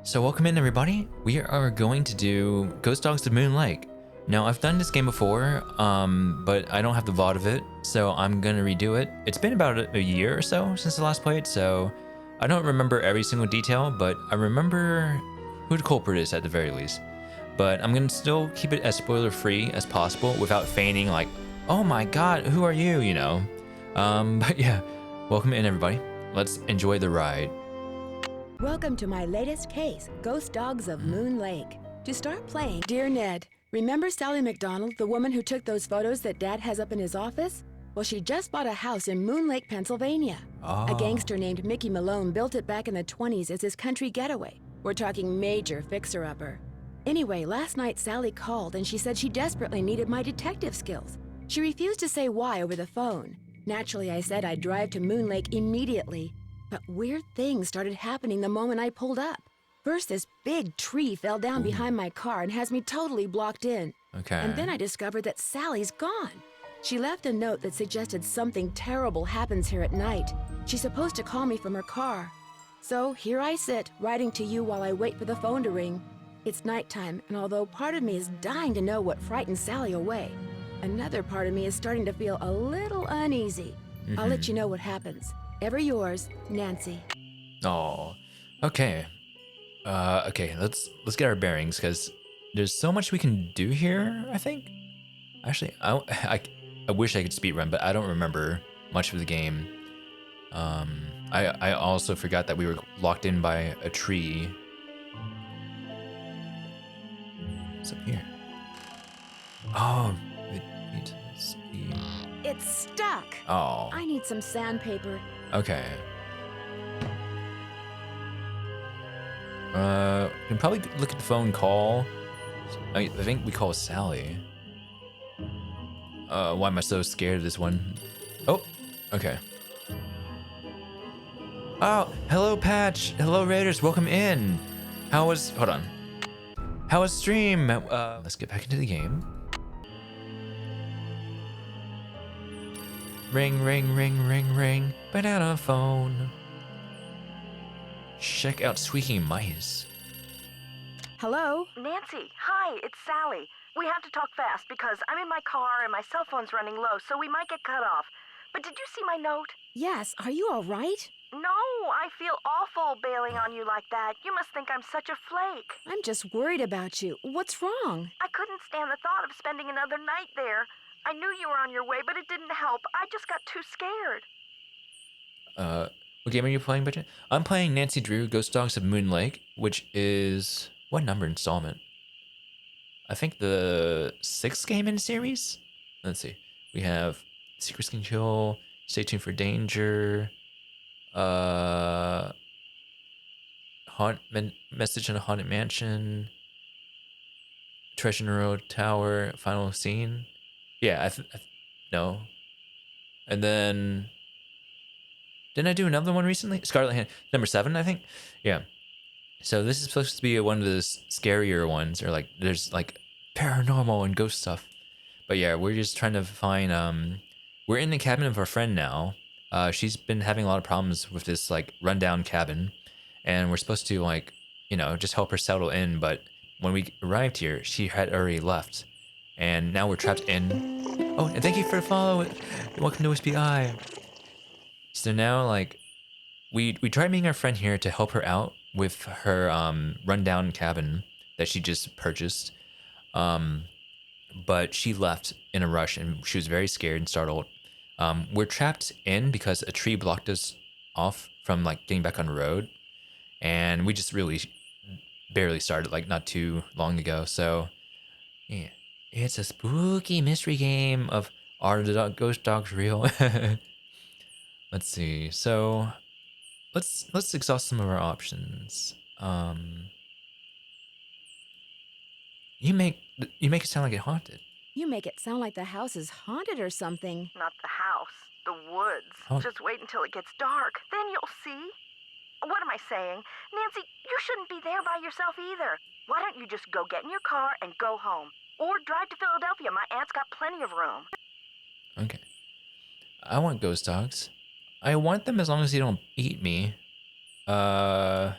So welcome in everybody. We are going to do Ghost Dogs of Moon Lake. Now I've done this game before, but I don't have the VOD of it, so I'm gonna redo it. It's been about a year or so since I last played, so I don't remember every single detail, but I remember who the culprit is at the very least. But I'm gonna still keep it as spoiler free as possible without feigning like, oh my god, who are you, you know? But yeah, welcome in everybody. Let's enjoy the ride. Welcome to my latest case, Ghost Dogs of Moon Lake. To start playing, dear Ned, remember Sally McDonald, the woman who took those photos that Dad has up in his office? Well, she just bought a house in Moon Lake, Pennsylvania. A gangster named Mickey Malone built it back in the 20s as his country getaway. We're talking major fixer-upper. Anyway, last night Sally called and she said she desperately needed my detective skills. She refused to say why over the phone. Naturally, I said I'd drive to Moon Lake immediately. But weird things started happening the moment I pulled up. First, this big tree fell down behind my car and has me totally blocked in. Okay. And then I discovered that Sally's gone. She left a note that suggested something terrible happens here at night. She's supposed to call me from her car. So here I sit, writing to you while I wait for the phone to ring. It's nighttime, and although part of me is dying to know what frightened Sally away, another part of me is starting to feel a little uneasy. I'll let you know what happens. Ever yours, Nancy. Oh, okay. Okay, let's get our bearings because there's so much we can do here, I think. Actually, I wish I could speedrun, but I don't remember much of the game. I also forgot that we were locked in by a tree. What's up here? Oh, speed. It's stuck. Oh. I need some sandpaper. Okay. We can probably look at the phone call. I think we call Sally. Why am I so scared of this one? Oh, okay. Oh, hello Patch. Hello Raiders, welcome in. Hold on. How was stream? Let's get back into the game. Ring, ring, ring, ring, ring. Banana phone. Check out squeaking mice. Hello? Nancy, hi, it's Sally. We have to talk fast because I'm in my car and my cell phone's running low, so we might get cut off. But did you see my note? Yes, are you all right? No, I feel awful bailing on you like that. You must think I'm such a flake. I'm just worried about you. What's wrong? I couldn't stand the thought of spending another night there. I knew you were on your way, but it didn't help. I just got too scared. What game are you playing, Bridget? I'm playing Nancy Drew, Ghost Dogs of Moon Lake, which is what number installment? I think the 6th game in the series? Let's see. We have Secrets Can Kill, Stay Tuned for Danger, Message in a Haunted Mansion, Treasure in a Road Tower, Final Scene. Yeah, no. And then, didn't I do another one recently? Scarlet Hand, number 7, I think. Yeah. So this is supposed to be one of the scarier ones, or like there's like paranormal and ghost stuff. But yeah, we're just trying to find. We're in the cabin of our friend now. She's been having a lot of problems with this like rundown cabin, and we're supposed to like, you know, just help her settle in. But when we arrived here, she had already left. And now we're trapped in. Oh, and thank you for the follow. Welcome to Wispy Eye. So now, like, we tried meeting our friend here to help her out with her rundown cabin that she just purchased. But she left in a rush and she was very scared and startled. We're trapped in because a tree blocked us off from like getting back on the road. And we just really barely started, like not too long ago. So, yeah. It's a spooky mystery game of are the ghost dogs real? Let's see. So let's exhaust some of our options. You make it sound like it haunted. You make it sound like the house is haunted or something. Not the house, the woods. Oh. Just wait until it gets dark. Then you'll see. What am I saying? Nancy, you shouldn't be there by yourself either. Why don't you just go get in your car and go home? Or drive to Philadelphia. My aunt's got plenty of room. Okay. I want ghost dogs. I want them as long as they don't eat me. Well,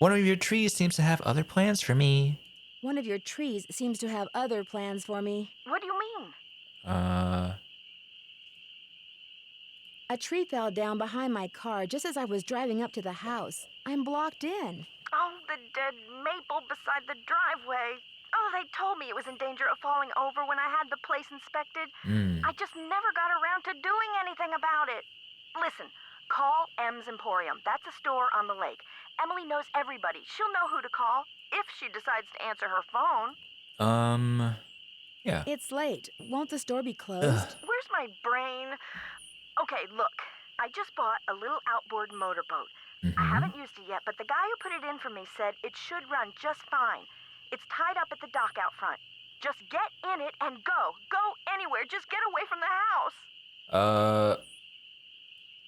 One of your trees seems to have other plans for me. One of your trees seems to have other plans for me. What do you mean? A tree fell down behind my car just as I was driving up to the house. I'm blocked in. Oh, the dead maple beside the driveway. Oh, they told me it was in danger of falling over when I had the place inspected. I just never got around to doing anything about it. Listen, call M's Emporium. That's a store on the lake. Emily knows everybody. She'll know who to call if she decides to answer her phone. Yeah. It's late. Won't the store be closed? Where's my brain? Okay, look. I just bought a little outboard motorboat. I haven't used it yet, but the guy who put it in for me said it should run just fine. It's tied up at the dock out front. Just get in it and go. Go anywhere. Just get away from the house.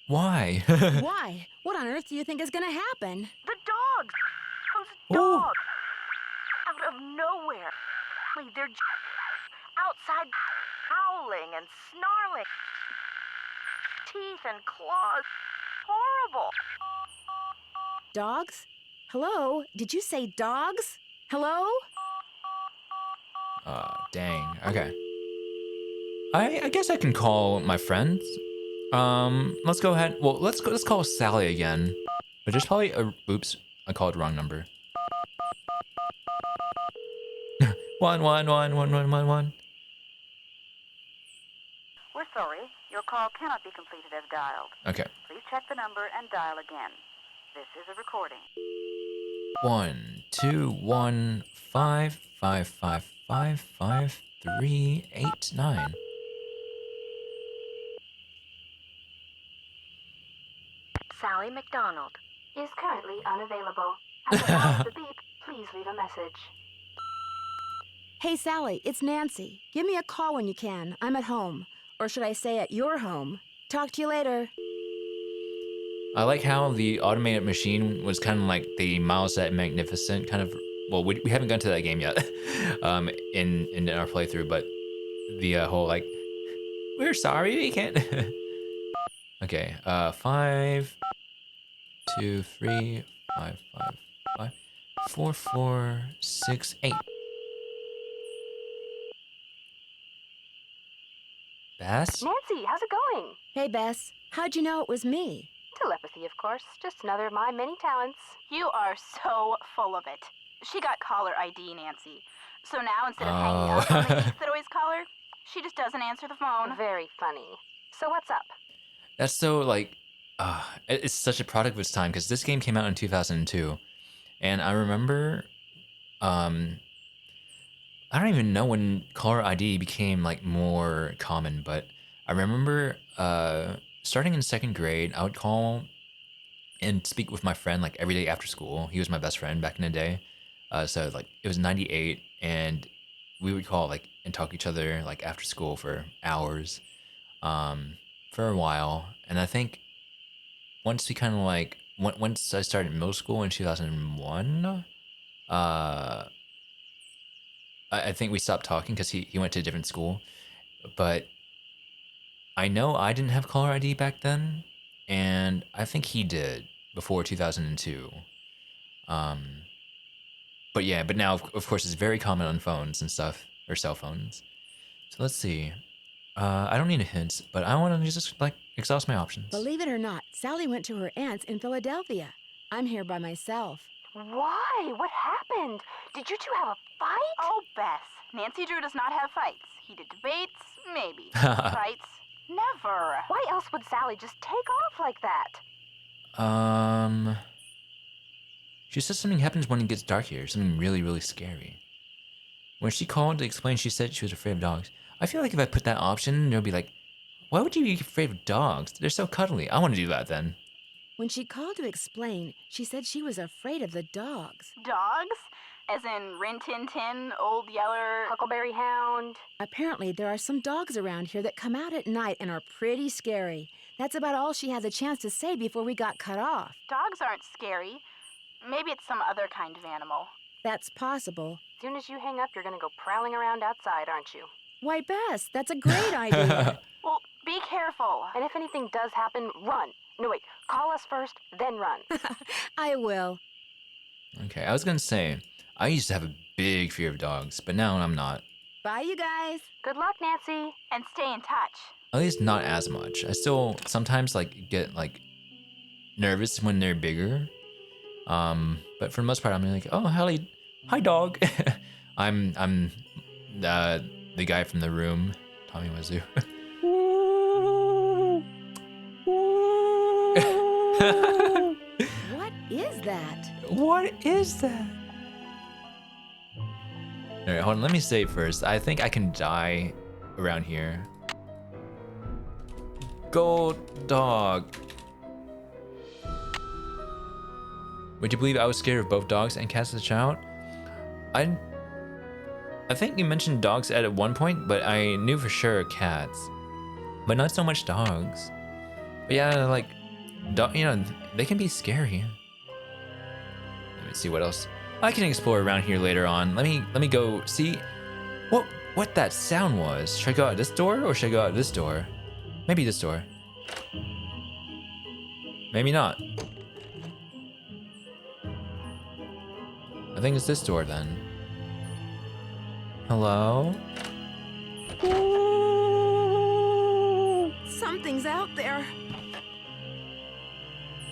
Why? Why? What on earth do you think is gonna happen? The dogs. Those Ooh. dogs. Out of nowhere. They're outside howling and snarling. Teeth and claws. Horrible. Dogs? Hello? Did you say dogs? Hello? Dang. Okay. I guess I can call my friends. Let's go ahead. Well, let's call Sally again. But there's probably a oops, I called the wrong number. 1111111. We're sorry. Your call cannot be completed as dialed. Okay. Please check the number and dial again. This is a recording. 12155555389. Sally McDonald. Is currently unavailable. At the sound of the beep, please leave a message. Hey, Sally, it's Nancy. Give me a call when you can. I'm at home. Or should I say at your home? Talk to you later. I like how the automated machine was kind of like the Miles That Magnificent kind of. Well, we haven't gone to that game yet, in our playthrough, but the whole like, we're sorry we can't. Okay, 5, 2, 3, 5, 5, 5, 4, 4, 6, 8. Bass? Nancy, how's it going? Hey, Bess. How'd you know it was me? Telepathy, of course. Just another of my many talents. You are so full of it. She got caller ID, Nancy. So now, instead of hanging up on the geeks that always call her, she just doesn't answer the phone. Very funny. So what's up? That's so like, it's such a product of its time because this game came out in 2002, and I remember, I don't even know when caller ID became like more common, but I remember starting in 2nd grade, I would call and speak with my friend like every day after school. He was my best friend back in the day. So like it was 98, and we would call like and talk to each other like after school for hours, for a while. And I think once we kind of like once I started middle school in 2001, I think we stopped talking because he went to a different school. But I know I didn't have caller ID back then, and I think he did before 2002. But yeah, but now of course it's very common on phones and stuff, or cell phones. So let's see. I don't need a hint, but I want to just like exhaust my options. Believe it or not, Sally went to her aunt's in Philadelphia. I'm here by myself. Why? What happened? Did you two have a fight? Oh, Bess. Nancy Drew does not have fights. Heated debates? Maybe. Fights? Never. Why else would Sally just take off like that? She said something happens when it gets dark here, something really, really scary. When she called to explain, she said she was afraid of dogs. I feel like if I put that option, they'll be like, why would you be afraid of dogs? They're so cuddly. I want to do that then. When she called to explain, she said she was afraid of the dogs. Dogs? As in Rin Tin Tin, Old Yeller... Huckleberry Hound? Apparently, there are some dogs around here that come out at night and are pretty scary. That's about all she had the chance to say before we got cut off. Dogs aren't scary. Maybe it's some other kind of animal. That's possible. As soon as you hang up, you're gonna go prowling around outside, aren't you? Why, Bess, that's a great idea. Well, be careful. And if anything does happen, run. No, wait. Call us first, then run. I will. Okay, I was gonna say, I used to have a big fear of dogs, but now I'm not. Bye, you guys. Good luck, Nancy. And stay in touch. At least not as much. I still sometimes like get like nervous when they're bigger. But for the most part, I'm like, oh, hi dog. I'm the guy from The Room, Tommy Wiseau. What is that? What is that? All right, hold on. Let me save first. I think I can die around here. Go dog. Would you believe I was scared of both dogs and cats as a child? I think you mentioned dogs at one point, but I knew for sure cats, but not so much dogs. But yeah, like, you know, they can be scary. Let me see what else I can explore around here later on. Let me go see what that sound was. Should I go out this door or should I go out this door? Maybe this door. Maybe not. I think it's this door then. Hello? Something's out there.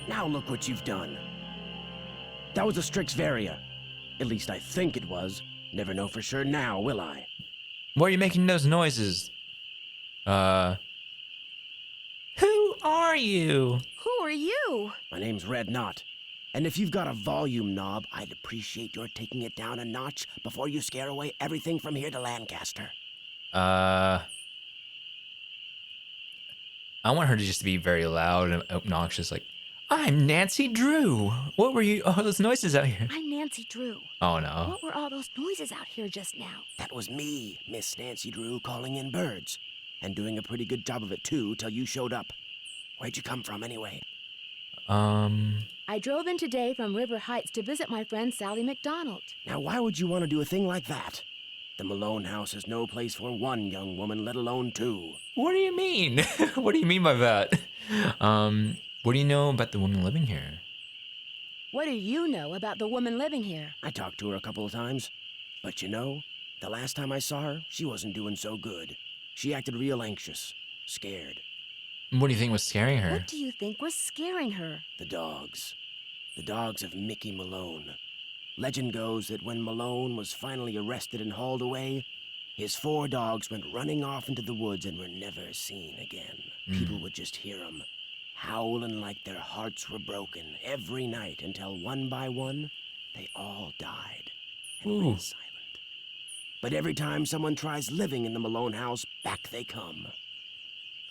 Now look what you've done. That was a Strixvaria. At least I think it was. Never know for sure now, will I? Why are you making those noises? Who are you? Who are you? My name's Red Knot. And if you've got a volume knob, I'd appreciate your taking it down a notch before you scare away everything from here to Lancaster. I want her to just be very loud and obnoxious, like, I'm Nancy Drew. What were you? Oh, those noises out here. I'm Nancy Drew. Oh no. What were all those noises out here just now? That was me, Miss Nancy Drew, calling in birds. And doing a pretty good job of it, too, till you showed up. Where'd you come from, anyway? I drove in today from River Heights to visit my friend Sally McDonald. Now, why would you want to do a thing like that? The Malone house is no place for one young woman, let alone two. What do you mean? What do you mean by that? What do you know about the woman living here? What do you know about the woman living here? I talked to her a couple of times. But you know, the last time I saw her, she wasn't doing so good. She acted real anxious, scared. What do you think was scaring her? What do you think was scaring her? The dogs. The dogs of Mickey Malone. Legend goes that when Malone was finally arrested and hauled away, his 4 dogs went running off into the woods and were never seen again. People would just hear them, howling like their hearts were broken every night until one by one, they all died and went silent. But every time someone tries living in the Malone house, back they come.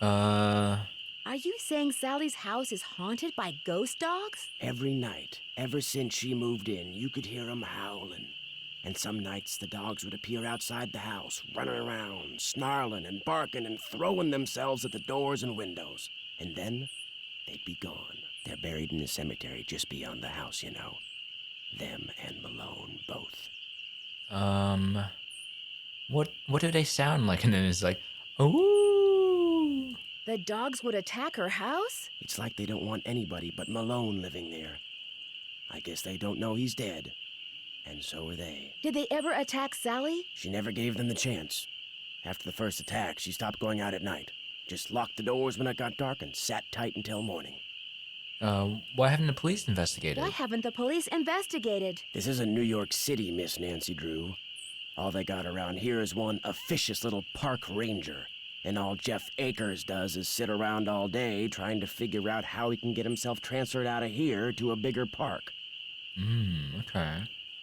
Are you saying Sally's house is haunted by ghost dogs? Every night, ever since she moved in, you could hear them howling. And some nights the dogs would appear outside the house, running around, snarling and barking and throwing themselves at the doors and windows. And then they'd be gone. They're buried in a cemetery just beyond the house, you know. Them and Malone both. What do they sound like? And then it's like, ooh. The dogs would attack her house? It's like they don't want anybody but Malone living there. I guess they don't know he's dead. And so are they. Did they ever attack Sally? She never gave them the chance. After the first attack, she stopped going out at night. Just locked the doors when it got dark and sat tight until morning. Why haven't the police investigated? Why haven't the police investigated? This isn't New York City, Miss Nancy Drew. All they got around here is one officious little park ranger. And all Jeff Akers does is sit around all day trying to figure out how he can get himself transferred out of here to a bigger park. Okay.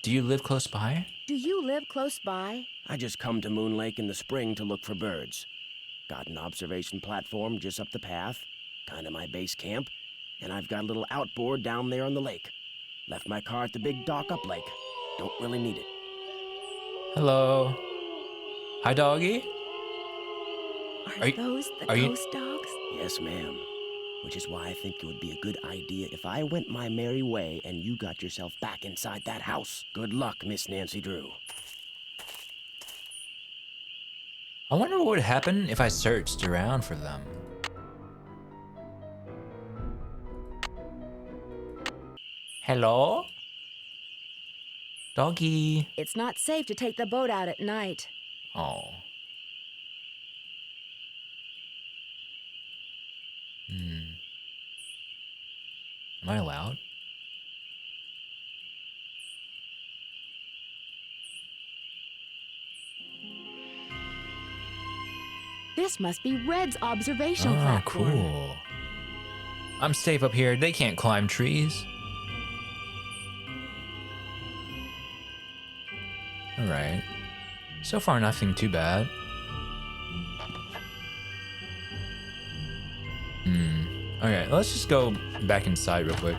Do you live close by? Do you live close by? I just come to Moon Lake in the spring to look for birds. Got an observation platform just up the path, kind of my base camp, and I've got a little outboard down there on the lake. Left my car at the big dock up lake. Don't really need it. Hello. Hi, doggy. Are those the ghost dogs? Yes, ma'am. Which is why I think it would be a good idea if I went my merry way and you got yourself back inside that house. Good luck, Miss Nancy Drew. I wonder what would happen if I searched around for them. Hello? Doggy. It's not safe to take the boat out at night. Oh. Am I allowed? This must be Red's observation Oh, platform. cool. I'm safe up here. They can't climb trees. All right. So far, nothing too bad. Okay, let's just go back inside real quick.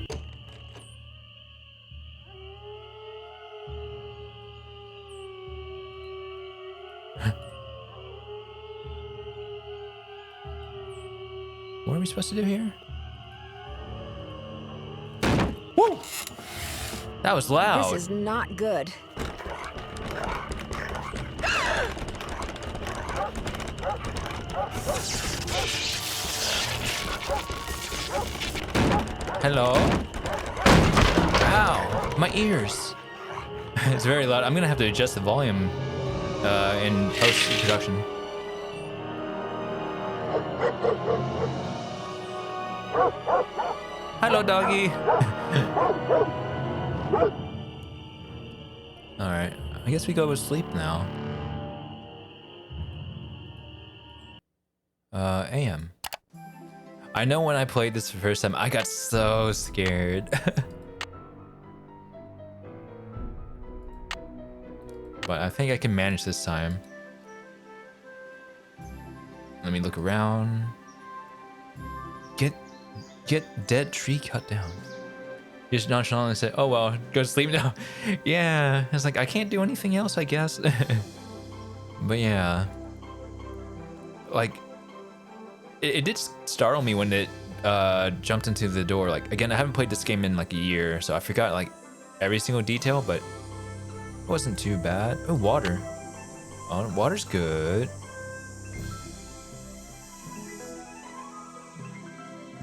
What are we supposed to do here? Woo! That was loud. This is not good. Hello? Ow, my ears. It's very loud. I'm gonna have to adjust the volume in post-production. Hello, doggy. All right, I guess we go to sleep now. AM. I know when I played this for the first time, I got so scared. But I think I can manage this time. Let me look around. Get dead tree cut down. Just nonchalantly say, oh well, go to sleep now. Yeah, it's like I can't do anything else, I guess. But yeah. Like, it did startle me when it jumped into the door. Like, again, I haven't played this game in like a year, so I forgot like every single detail, but it wasn't too bad. Oh, water. Oh, water's good.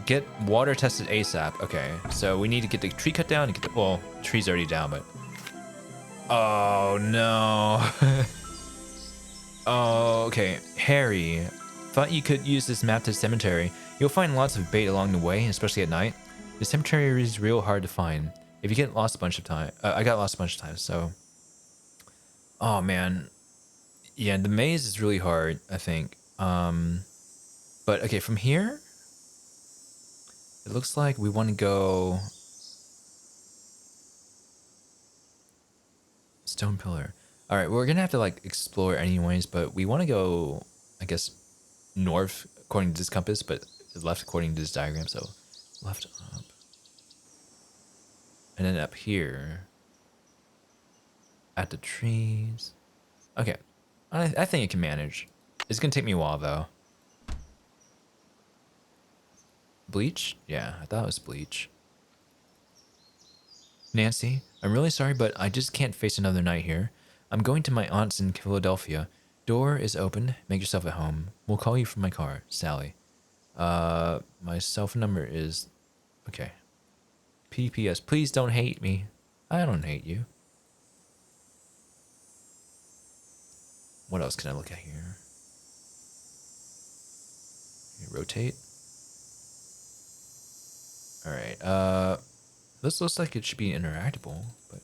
Get water tested ASAP. Okay, so we need to get the tree cut down and get the, well, the tree's already down, but. Oh no. Oh, okay. Harry, thought you could use this map to the cemetery. You'll find lots of bait along the way, especially at night. The cemetery is real hard to find. If you get lost a bunch of time, I got lost a bunch of times, so. Oh man. Yeah, the maze is really hard, I think. But okay, from here, it looks like we want to go stone pillar. All right, we're gonna have to like explore anyways, but we want to go, I guess, north according to this compass, but left according to this diagram. So left up, and then up here at the trees. Okay, I think it can manage. It's gonna take me a while though. Bleach? Yeah, I thought it was bleach. Nancy, I'm really sorry, but I just can't face another night here. I'm going to my aunt's in Philadelphia. Door is open. Make yourself at home. We'll call you from my car, Sally. My cell phone number is... Okay. PPS, please don't hate me. I don't hate you. What else can I look at here? Rotate. Alright, this looks like it should be interactable, but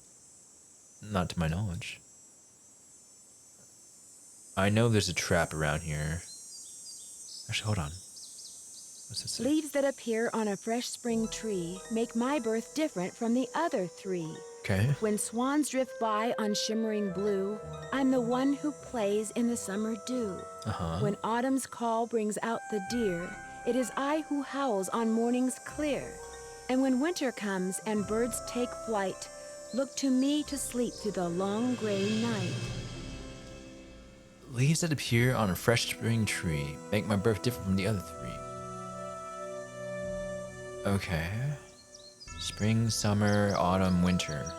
not to my knowledge. I know there's a trap around here. Actually, hold on. What's this say? Leaves that appear on a fresh spring tree make my birth different from the other three. Okay. When swans drift by on shimmering blue, I'm the one who plays in the summer dew. When autumn's call brings out the deer, it is I who howls on mornings clear. And when winter comes and birds take flight, look to me to sleep through the long gray night. Leaves that appear on a fresh spring tree make my birth different from the other three. Okay. Spring, summer, autumn, winter.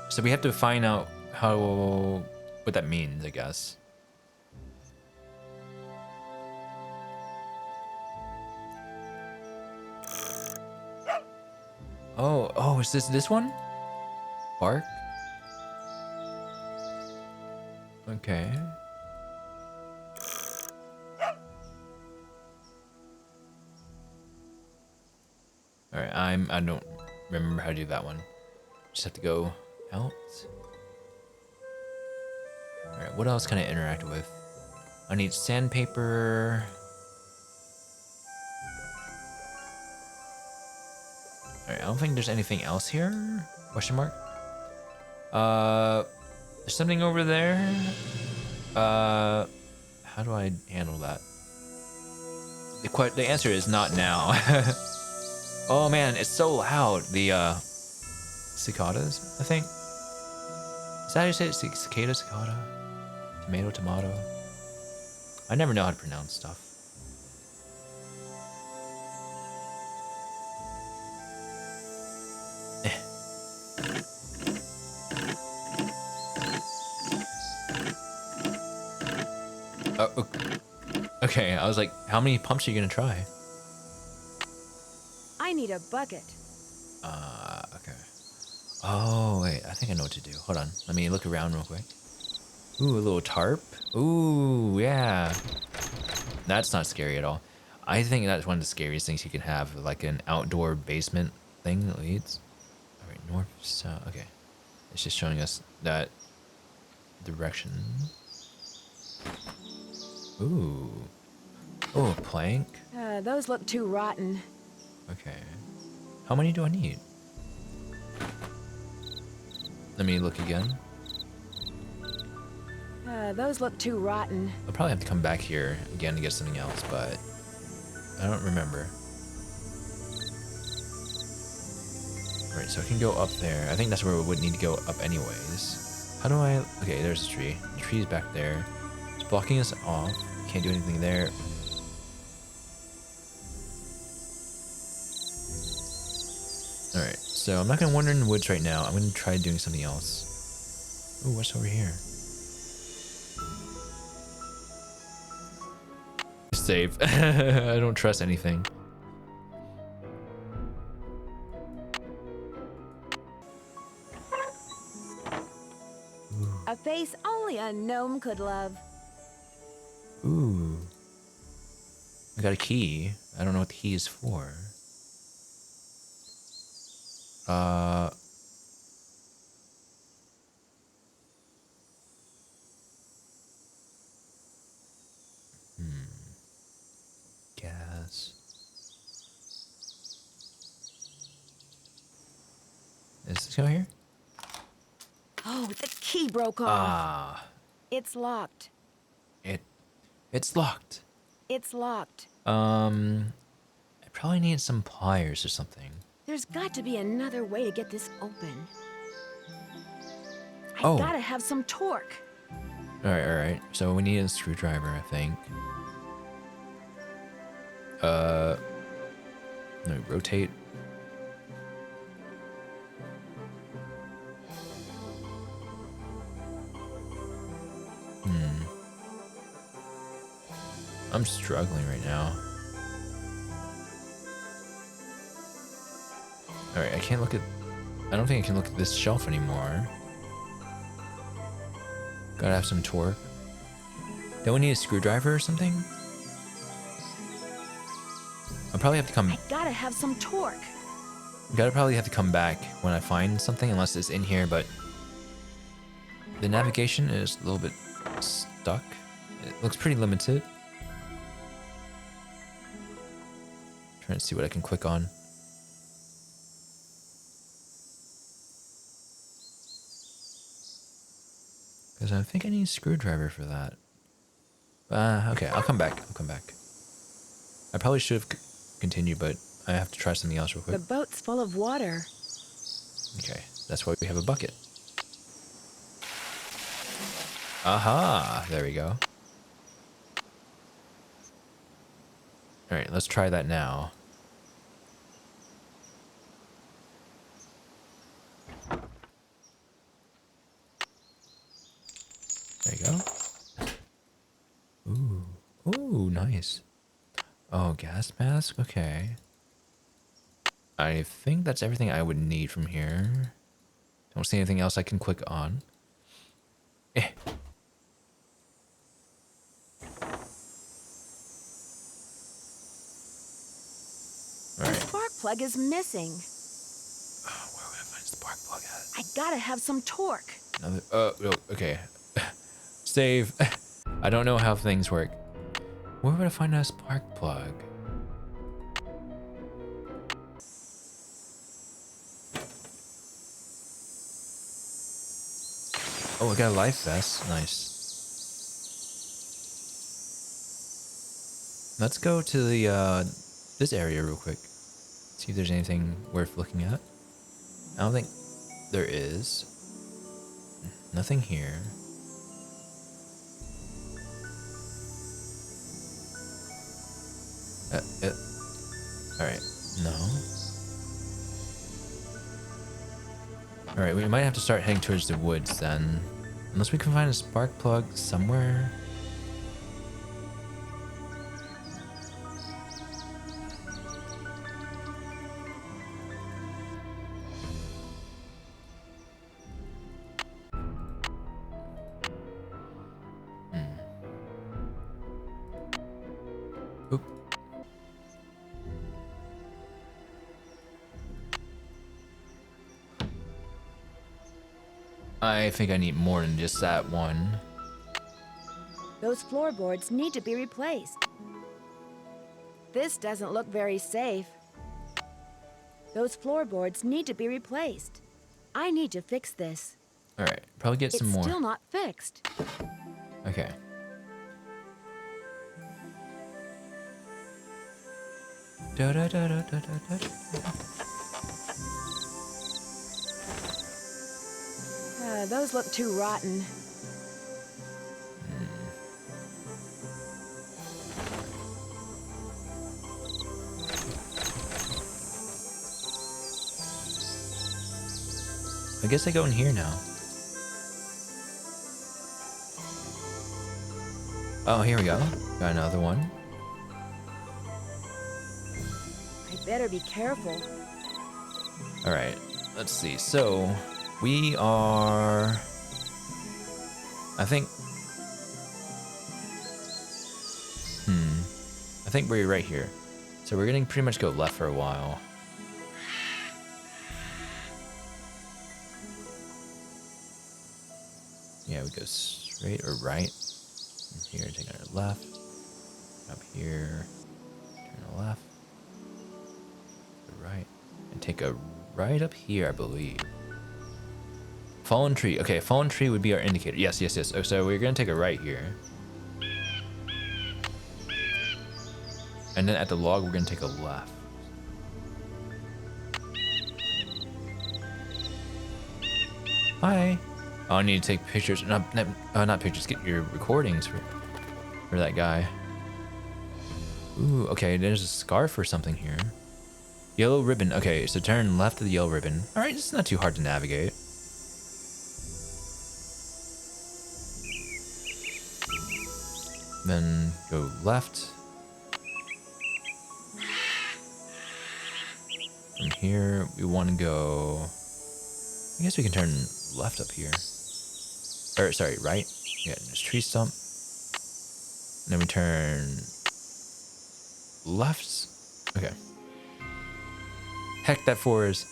So we have to find out what that means, I guess. Oh, is this one? Bark? Okay. Alright, I don't remember how to do that one. Just have to go out. Alright, what else can I interact with? I need sandpaper. Alright, I don't think there's anything else here. Question mark? There's something over there. How do I handle that? The answer is not now. Oh man, it's so loud. The cicadas, I think. Is that how you say it? Cicada, cicada? Tomato, tomato? I never know how to pronounce stuff. Oh, okay, I was like, how many pumps are you gonna try? I need a bucket. Okay. Oh, wait, I think I know what to do. Hold on, let me look around real quick. Ooh, a little tarp. Ooh, yeah. That's not scary at all. I think that's one of the scariest things you can have, like an outdoor basement thing that leads. All right, north, south, okay. It's just showing us that direction. Ooh. Oh, a plank. Those look too rotten. Okay. How many do I need? Let me look again. Those look too rotten. I'll probably have to come back here again to get something else, but I don't remember. Alright, so I can go up there. I think that's where we would need to go up anyways. How do I... Okay, there's a tree. The tree's back there. It's blocking us off. Can't do anything there. Alright, so I'm not going to wander in the woods right now. I'm going to try doing something else. Ooh, what's over here? Save. I don't trust anything. A face only a gnome could love. Ooh. I got a key. I don't know what the key is for. Gas. Is this go here? Oh, the key broke off. Ah. It's locked. It's locked. It's locked. I probably need some pliers or something. There's got to be another way to get this open. I Oh. gotta have some torque. Alright. So we need a screwdriver, I think. Let me rotate. I'm struggling right now. Alright, I can't look at... I don't think I can look at this shelf anymore. Gotta have some torque. Don't we need a screwdriver or something? I'll probably have to come... I gotta have some torque. Gotta probably have to come back when I find something, unless it's in here, but... The navigation is a little bit stuck. It looks pretty limited. Trying to see what I can click on. Because I think I need a screwdriver for that. Okay, I'll come back. I probably should have continued, but I have to try something else real quick. The boat's full of water. Okay, that's why we have a bucket. Aha! There we go. Alright, let's try that now. There you go. Ooh, nice. Oh, gas mask? Okay. I think that's everything I would need from here. Don't see anything else I can click on. Eh. The spark plug is missing. Where would I find a spark plug at? I gotta have some torque. Another, no, okay. Save. I don't know how things work. Where would I find a spark plug? Oh, I got a life vest. Nice. Let's go to the this area real quick. See if there's anything worth looking at. I don't think there is. Nothing here. Alright, no. Alright, we might have to start heading towards the woods then. Unless we can find a spark plug somewhere. Oop. I think I need more than just that one. Those floorboards need to be replaced. This doesn't look very safe. Those floorboards need to be replaced. I need to fix this. Alright, probably get some It's more. still not fixed. Okay. Da da da da da da da. Those look too rotten. I guess I go in here now. Oh, here we go. Got another one. I better be careful. Alright, let's see. So, we are... I think... I think we're right here. So we're gonna pretty much go left for a while. Yeah, we go straight or right. From here, take our left. Up here, turn a left. Right. And take a right up here, I believe. Fallen tree. Okay, fallen tree would be our indicator. Yes, yes, yes. Oh, so we're gonna take a right here. And then at the log, we're gonna take a left. Hi. Oh, I need to take pictures. Not pictures. Get your recordings for that guy. Ooh, okay. There's a scarf or something here. Yellow ribbon. Okay, so turn left of the yellow ribbon. All right, it's not too hard to navigate. Then go left. From here, we want to go... I guess we can turn left up here. Or, sorry, right. Yeah, there's tree stump. And then we turn... left. Okay. Heck, that forest.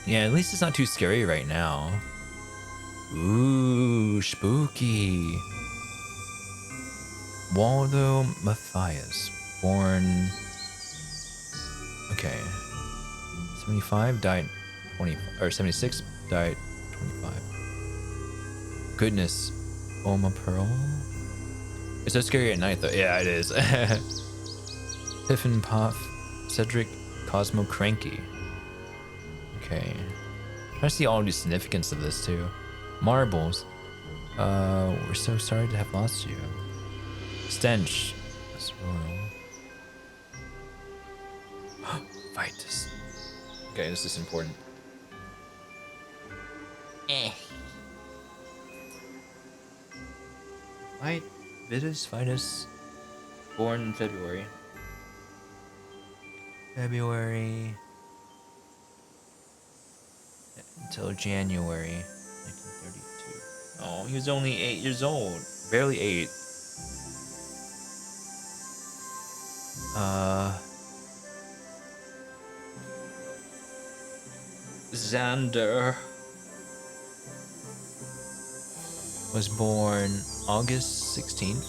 Yeah, at least it's not too scary right now. Ooh, spooky. Waldo Matthias, born... Okay. 75, died 20, or 76, died 25. Goodness. Oma Pearl. It's so scary at night though. Yeah, it is. Piffin Puff, Cedric, Cosmo Cranky. Okay. I'm trying to see all the significance of this too. Marbles. We're so sorry to have lost you. Stench. That's royal. Fight this. Okay, this is important. Fight. Vitus. Born in February. until January 1932. Oh, he was only 8 years old. Barely 8. Xander was born August 16th.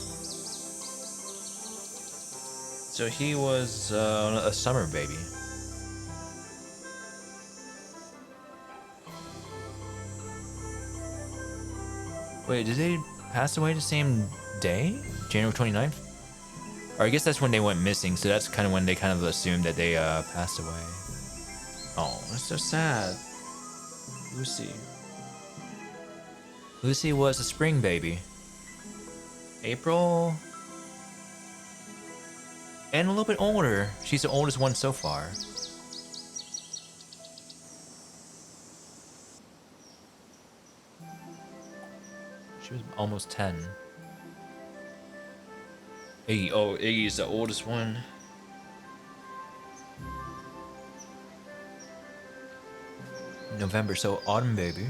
So he was a summer baby. Wait, did they pass away the same day? January 29th? Or I guess that's when they went missing, so that's kind of when they kind of assumed that they passed away. Oh, that's so sad. Lucy. Lucy was a spring baby. April. And a little bit older. She's the oldest one so far. She was almost 10. Iggy, oh, Iggy's the oldest one. November, so autumn baby.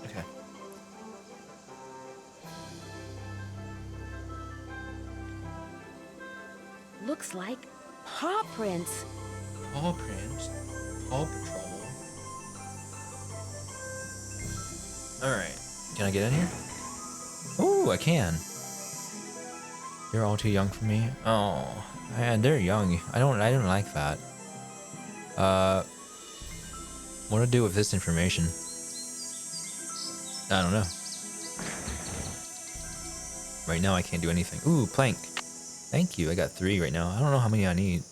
Okay. Looks like paw prints. Paw prints. Paw Patrol. Alright. Can I get in here? Ooh, I can. You're all too young for me. Oh, man, they're young. I don't like that. What do I do with this information? I don't know. Right now I can't do anything. Ooh, plank. Thank you. I got 3 right now. I don't know how many I need.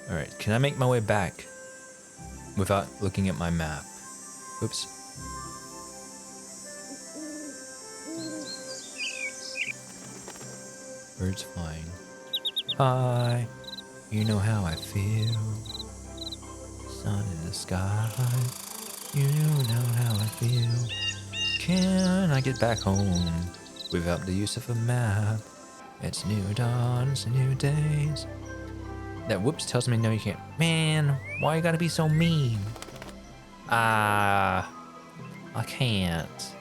Alright, can I make my way back without looking at my map? Oops. Birds flying. Hi, you know how I feel. Sun in the sky. You know how I feel. Can I get back home without the use of a map? It's new dawns, new days. That whoops tells me no you can't. Man, why you gotta be so mean? I can't.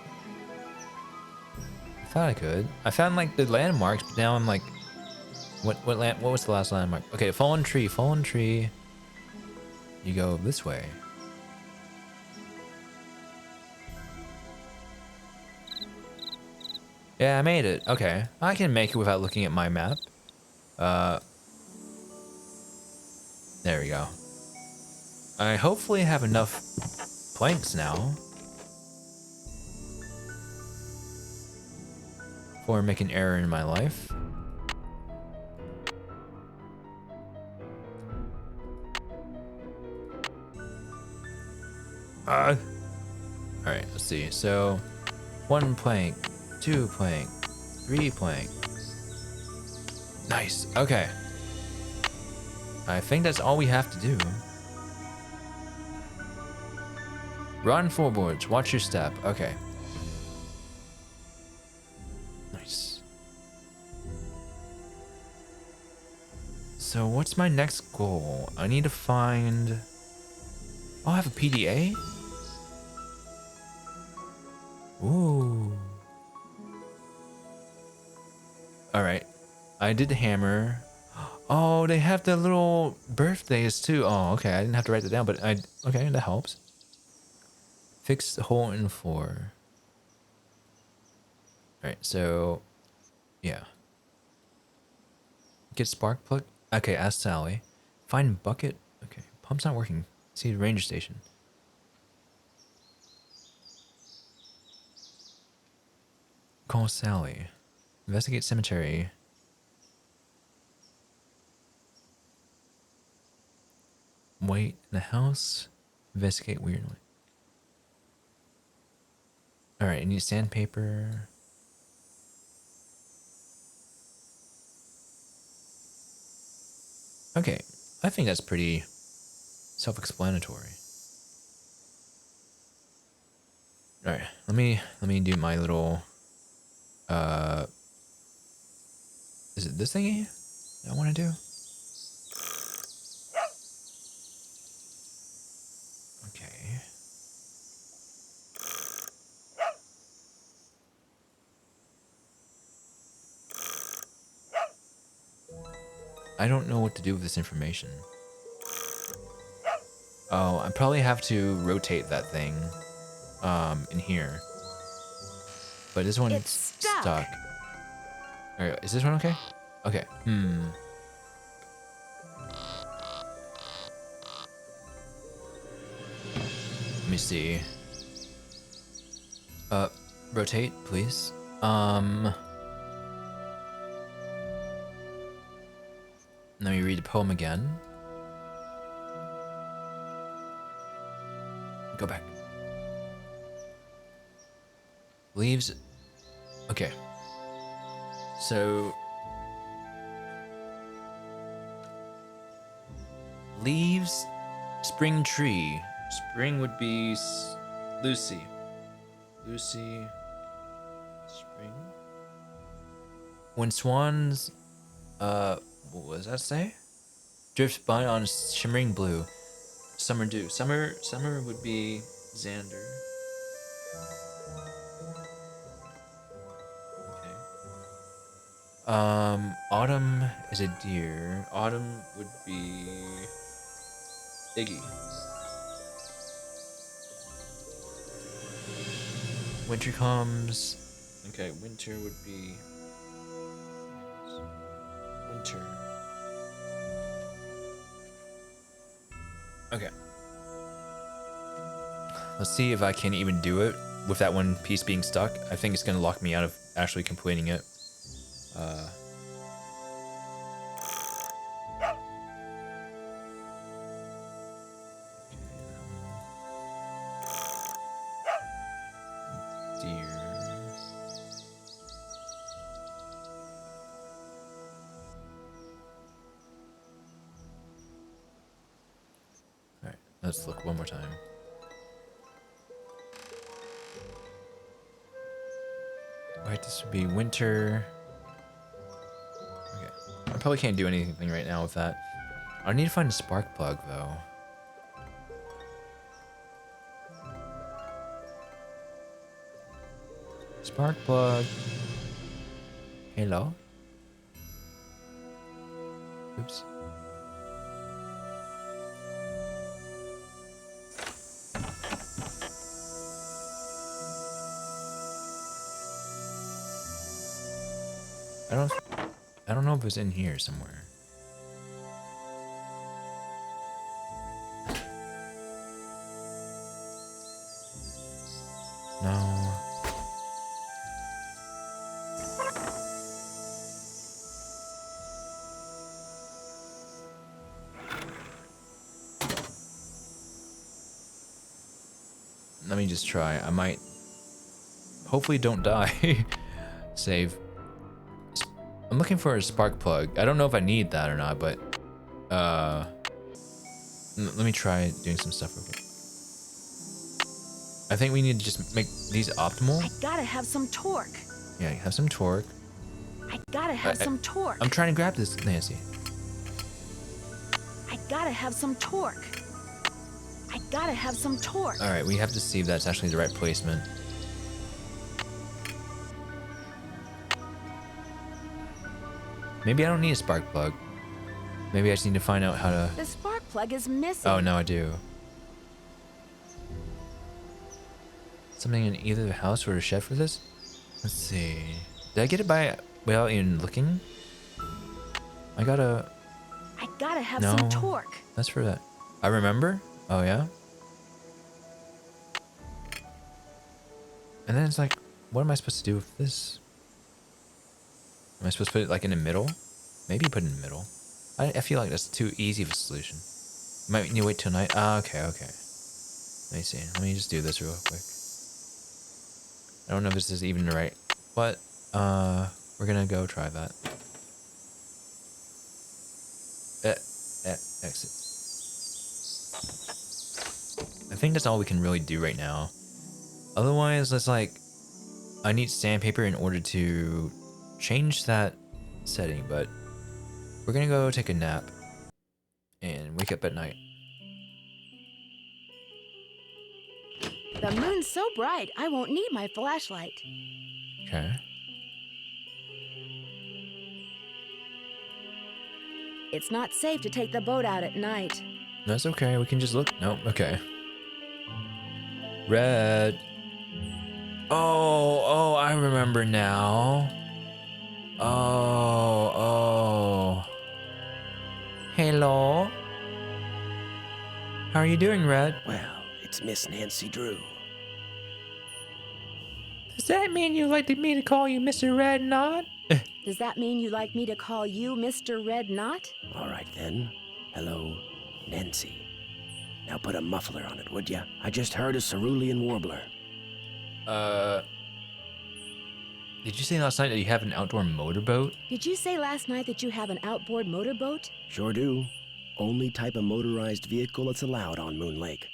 I thought I could. I found like the landmarks, but now I'm like, what was the last landmark? Okay, fallen tree, fallen tree. You go this way. Yeah, I made it. Okay, I can make it without looking at my map. There we go. I hopefully have enough planks now before I make an error in my life. Alright, let's see. So, 1 plank, 2 plank, 3 plank. Nice. Okay. I think that's all we have to do. Run forwards. Watch your step. Okay. Nice. So what's my next goal? I need to find... Oh, I have a PDA? Ooh. Alright. I did the hammer. Oh, they have the little birthdays too. Oh, okay. I didn't have to write that down, but okay, that helps. Fix the hole in 4. Alright, so yeah. Get spark plug. Okay, ask Sally. Find bucket. Okay. Pump's not working. See the ranger station. Call Sally. Investigate cemetery. Wait in the house. Investigate weirdly. Alright, I need sandpaper. Okay, I think that's pretty self-explanatory. All right, let me do my little. Is it this thingy I want to do? Okay. I don't know what to do with this information. Oh, I probably have to rotate that thing in here. But this one's It's stuck. Alright, is this one okay? Okay. Let me see. Rotate, please. Let me read the poem again. Go back. Leaves. Okay. So. Leaves. Spring tree. Spring would be Lucy. Lucy. Spring. When swans. What does that say? Drifts by on shimmering blue. Summer dew. Summer would be Xander. Okay. Autumn is a deer. Autumn would be Iggy. Winter comes. Okay, winter would be winter. Okay. Let's see if I can even do it with that one piece being stuck. I think it's gonna lock me out of actually completing it. Deer. All right, let's look one more time. Alright, this would be winter. Okay. I probably can't do anything right now with that. I need to find a spark plug though. Spark plug. Hello? Oops. I don't know if it's in here somewhere. No. Let me just try. I might hopefully don't die. Save. I'm looking for a spark plug. I don't know if I need that or not, but let me try doing some stuff real quick. I think we need to just make these optimal. I gotta have some torque. Yeah, have some torque. I gotta have some torque. I'm trying to grab this, Nancy. I gotta have some torque. I gotta have some torque. All right, we have to see if that's actually the right placement. Maybe I don't need a spark plug. Maybe I just need to find out how to... The spark plug is missing. Oh, no, I do. Something in either the house or the shed for this? Let's see. Did I get it without even looking? I gotta have no, some torque. That's for that. I remember? Oh, yeah? And then it's like, what am I supposed to do with this? Am I supposed to put it like in the middle? Maybe put it in the middle. I feel like that's too easy of a solution. Might need to wait till night. Ah, okay. Let me see. Let me just do this real quick. I don't know if this is even right, but we're gonna go try that. Exit. think that's all we can really do right now. Otherwise, let's like, I need sandpaper in order to change that setting, but we're gonna go take a nap and wake up at night. The moon's so bright, I won't need my flashlight. Okay. It's not safe to take the boat out at night. That's okay. We can just look. Nope. Okay. Red. Oh, I remember now. Oh. Hello. How are you doing, Red? Well, it's Miss Nancy Drew. Does that mean you'd like me to call you Mr. Red Knot? Does that mean you'd like me to call you Mr. Red Knot? All right then. Hello, Nancy. Now put a muffler on it, would ya? I just heard a cerulean warbler. Did you say last night that you have an outdoor motorboat? Did you say last night that you have an outboard motorboat? Sure do. Only type of motorized vehicle that's allowed on Moon Lake.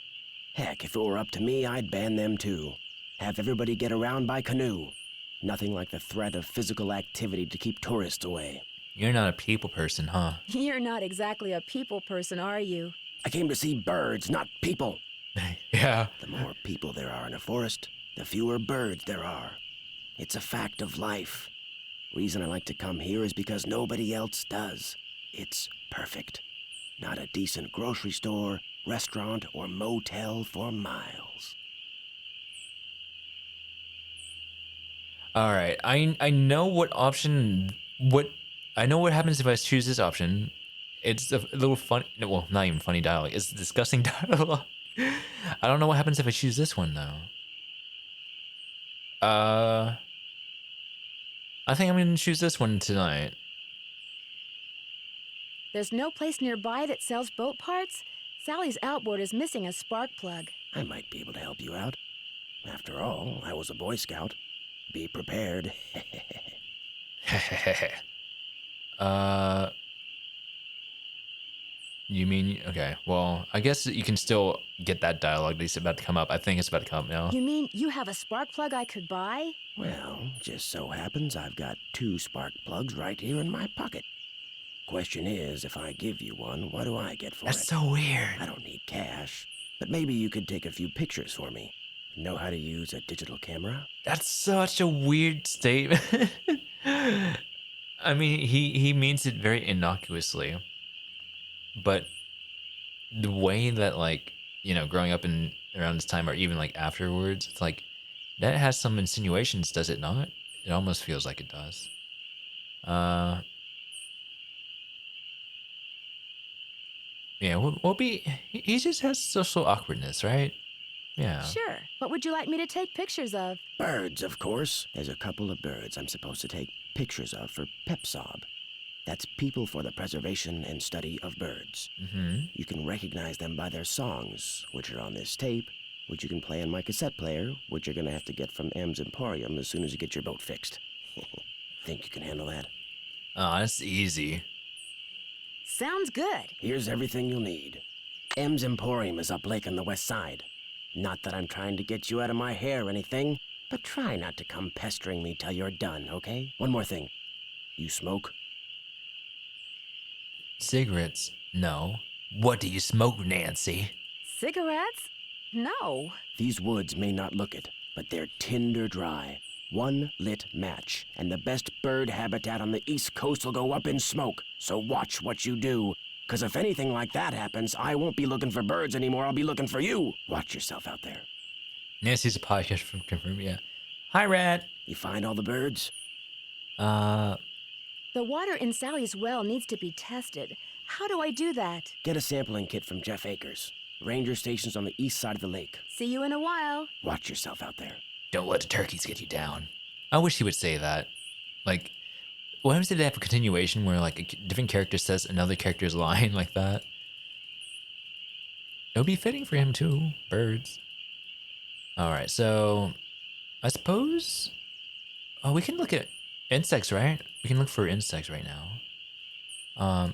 Heck, if it were up to me, I'd ban them too. Have everybody get around by canoe. Nothing like the threat of physical activity to keep tourists away. You're not a people person, huh? You're not exactly a people person, are you? I came to see birds, not people. Yeah. The more people there are in a forest, the fewer birds there are. It's a fact of life. Reason I like to come here is because nobody else does. It's perfect. Not a decent grocery store, restaurant, or motel for miles. All right. I know what option. I know what happens if I choose this option. It's a little funny. Well, not even funny dialogue. It's disgusting dialogue. I don't know what happens if I choose this one though. I think I'm gonna choose this one tonight. There's no place nearby that sells boat parts? Sally's outboard is missing a spark plug. I might be able to help you out. After all, I was a Boy Scout. Be prepared. You mean, okay, well, I guess you can still get that dialogue that's about to come up. I think it's about to come up now. You mean you have a spark plug I could buy? Well, just so happens I've got 2 spark plugs right here in my pocket. Question is, if I give you one, what do I get for That's it? so weird. I don't need cash, but maybe you could take a few pictures for me. Know how to use a digital camera? That's such a weird statement. I mean, he means it very innocuously. But the way that, like, you know, growing up in around this time or even like afterwards, it's like that has some insinuations, does it not? It almost feels like it does. Yeah, we'll be. He just has social awkwardness, right? Yeah. Sure. What would you like me to take pictures of? Birds, of course. There's a couple of birds I'm supposed to take pictures of for PEPSOB. That's People for the Preservation and Study of Birds. Mm-hmm. You can recognize them by their songs, which are on this tape, which you can play on my cassette player, which you're gonna have to get from M's Emporium as soon as you get your boat fixed. Think you can handle that? Oh, that's easy. Sounds good. Here's everything you'll need. M's Emporium is up lake on the west side. Not that I'm trying to get you out of my hair or anything, but try not to come pestering me till you're done, okay? One more thing. You smoke? Cigarettes? No. What do you smoke, Nancy? Cigarettes? No. These woods may not look it, but they're tinder dry. One lit match, and the best bird habitat on the East Coast will go up in smoke. So watch what you do. 'Cause if anything like that happens, I won't be looking for birds anymore. I'll be looking for you. Watch yourself out there. Nancy's a podcast from Confirm, yeah. Hi, Rat. You find all the birds? The water in Sally's well needs to be tested. How do I do that? Get a sampling kit from Jeff Akers. Ranger station's on the east side of the lake. See you in a while. Watch yourself out there. Don't let the turkeys get you down. I wish he would say that. Like, what happens if they have a continuation where, like, a different character says another character's line like that? It would be fitting for him, too. Birds. Alright, so I suppose... Oh, we can look at insects, right? We can look for insects right now.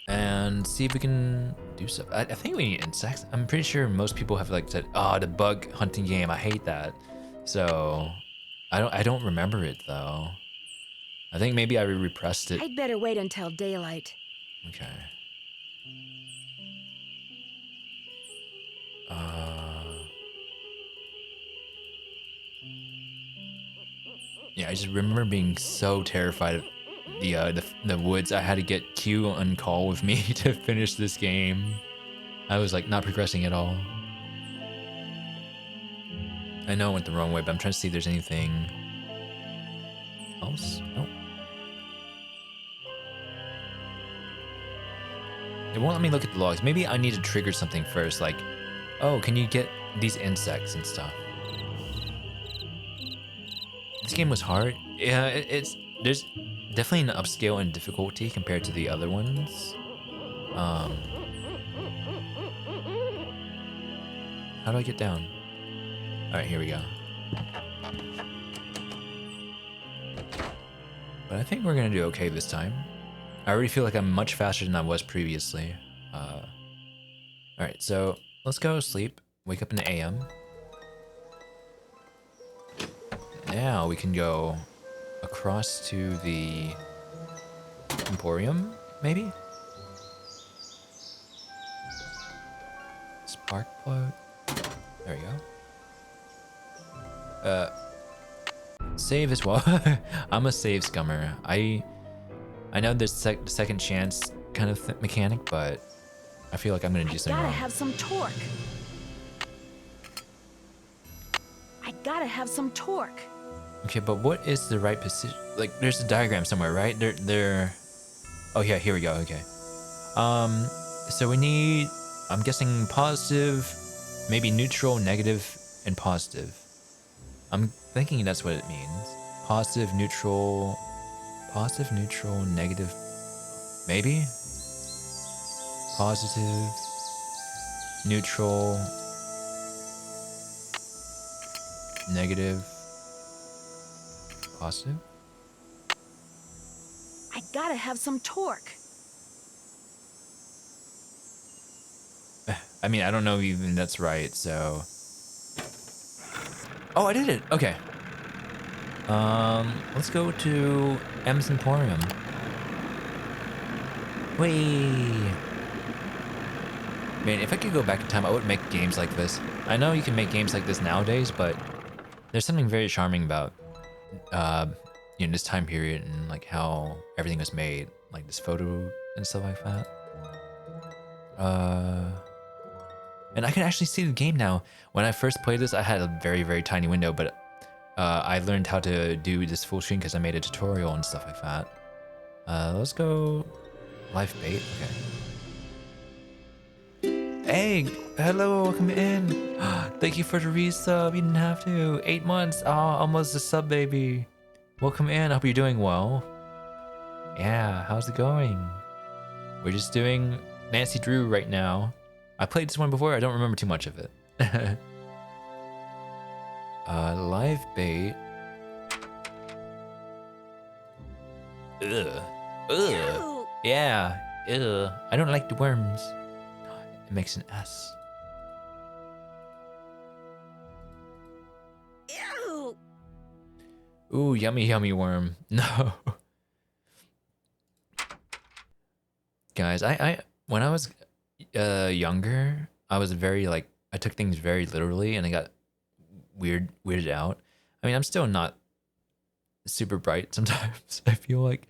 And see if we can do stuff. I think we need insects. I'm pretty sure most people have like said, "Oh, the bug hunting game. I hate that." So I don't remember it though. I think maybe I repressed it. I'd better wait until daylight. Okay. Yeah, I just remember being so terrified of the woods. I had to get Q on call with me to finish this game. I was like not progressing at all. I know I went the wrong way, but I'm trying to see if there's anything else. Nope. It won't let me look at the logs. Maybe I need to trigger something first, like, oh, can you get these insects and stuff? This game was hard. Yeah, there's definitely an upscale in difficulty compared to the other ones. How do I get down? All right, here we go. But I think we're gonna do okay this time. I already feel like I'm much faster than I was previously. All right, so let's go sleep. Wake up in the AM. Now we can go across to the Emporium, maybe? Spark plug. There we go. Save as well. I'm a save scummer. I know there's second chance kind of mechanic, but I feel like I'm gonna do something Gotta wrong. have some torque. I gotta have some torque. Okay, but what is the right position? Like, there's a diagram somewhere, right? They're. Oh yeah, here we go. Okay. So we need. I'm guessing positive, maybe neutral, negative, and positive. I'm thinking that's what it means. Positive, neutral, negative, maybe. Positive, neutral, negative. Positive? I gotta have some torque. I mean, I don't know even that's right, so. Oh, I did it. Okay. Let's go to M's Emporium. Whee! Man, if I could go back in time, I would make games like this. I know you can make games like this nowadays, but there's something very charming about this time period and like how everything was made, like this photo and stuff like that. And I can actually see the game now. When I first played this, I had a very, very tiny window, but I learned how to do this full screen because I made a tutorial and stuff like that. Let's go live bait. Okay. Hey, hello, welcome in. Thank you for the resub. You didn't have to. 8 months. Oh, almost a sub, baby. Welcome in. I hope you're doing well. Yeah, how's it going? We're just doing Nancy Drew right now. I played this one before. I don't remember too much of it. Live bait. Ugh. Ugh. Yeah. Ugh. I don't like the worms. It makes an S. Ew. Ooh, yummy, yummy worm. No. Guys, I when I was younger, I was very like, I took things very literally and I got weirded out. I mean, I'm still not super bright sometimes, I feel like.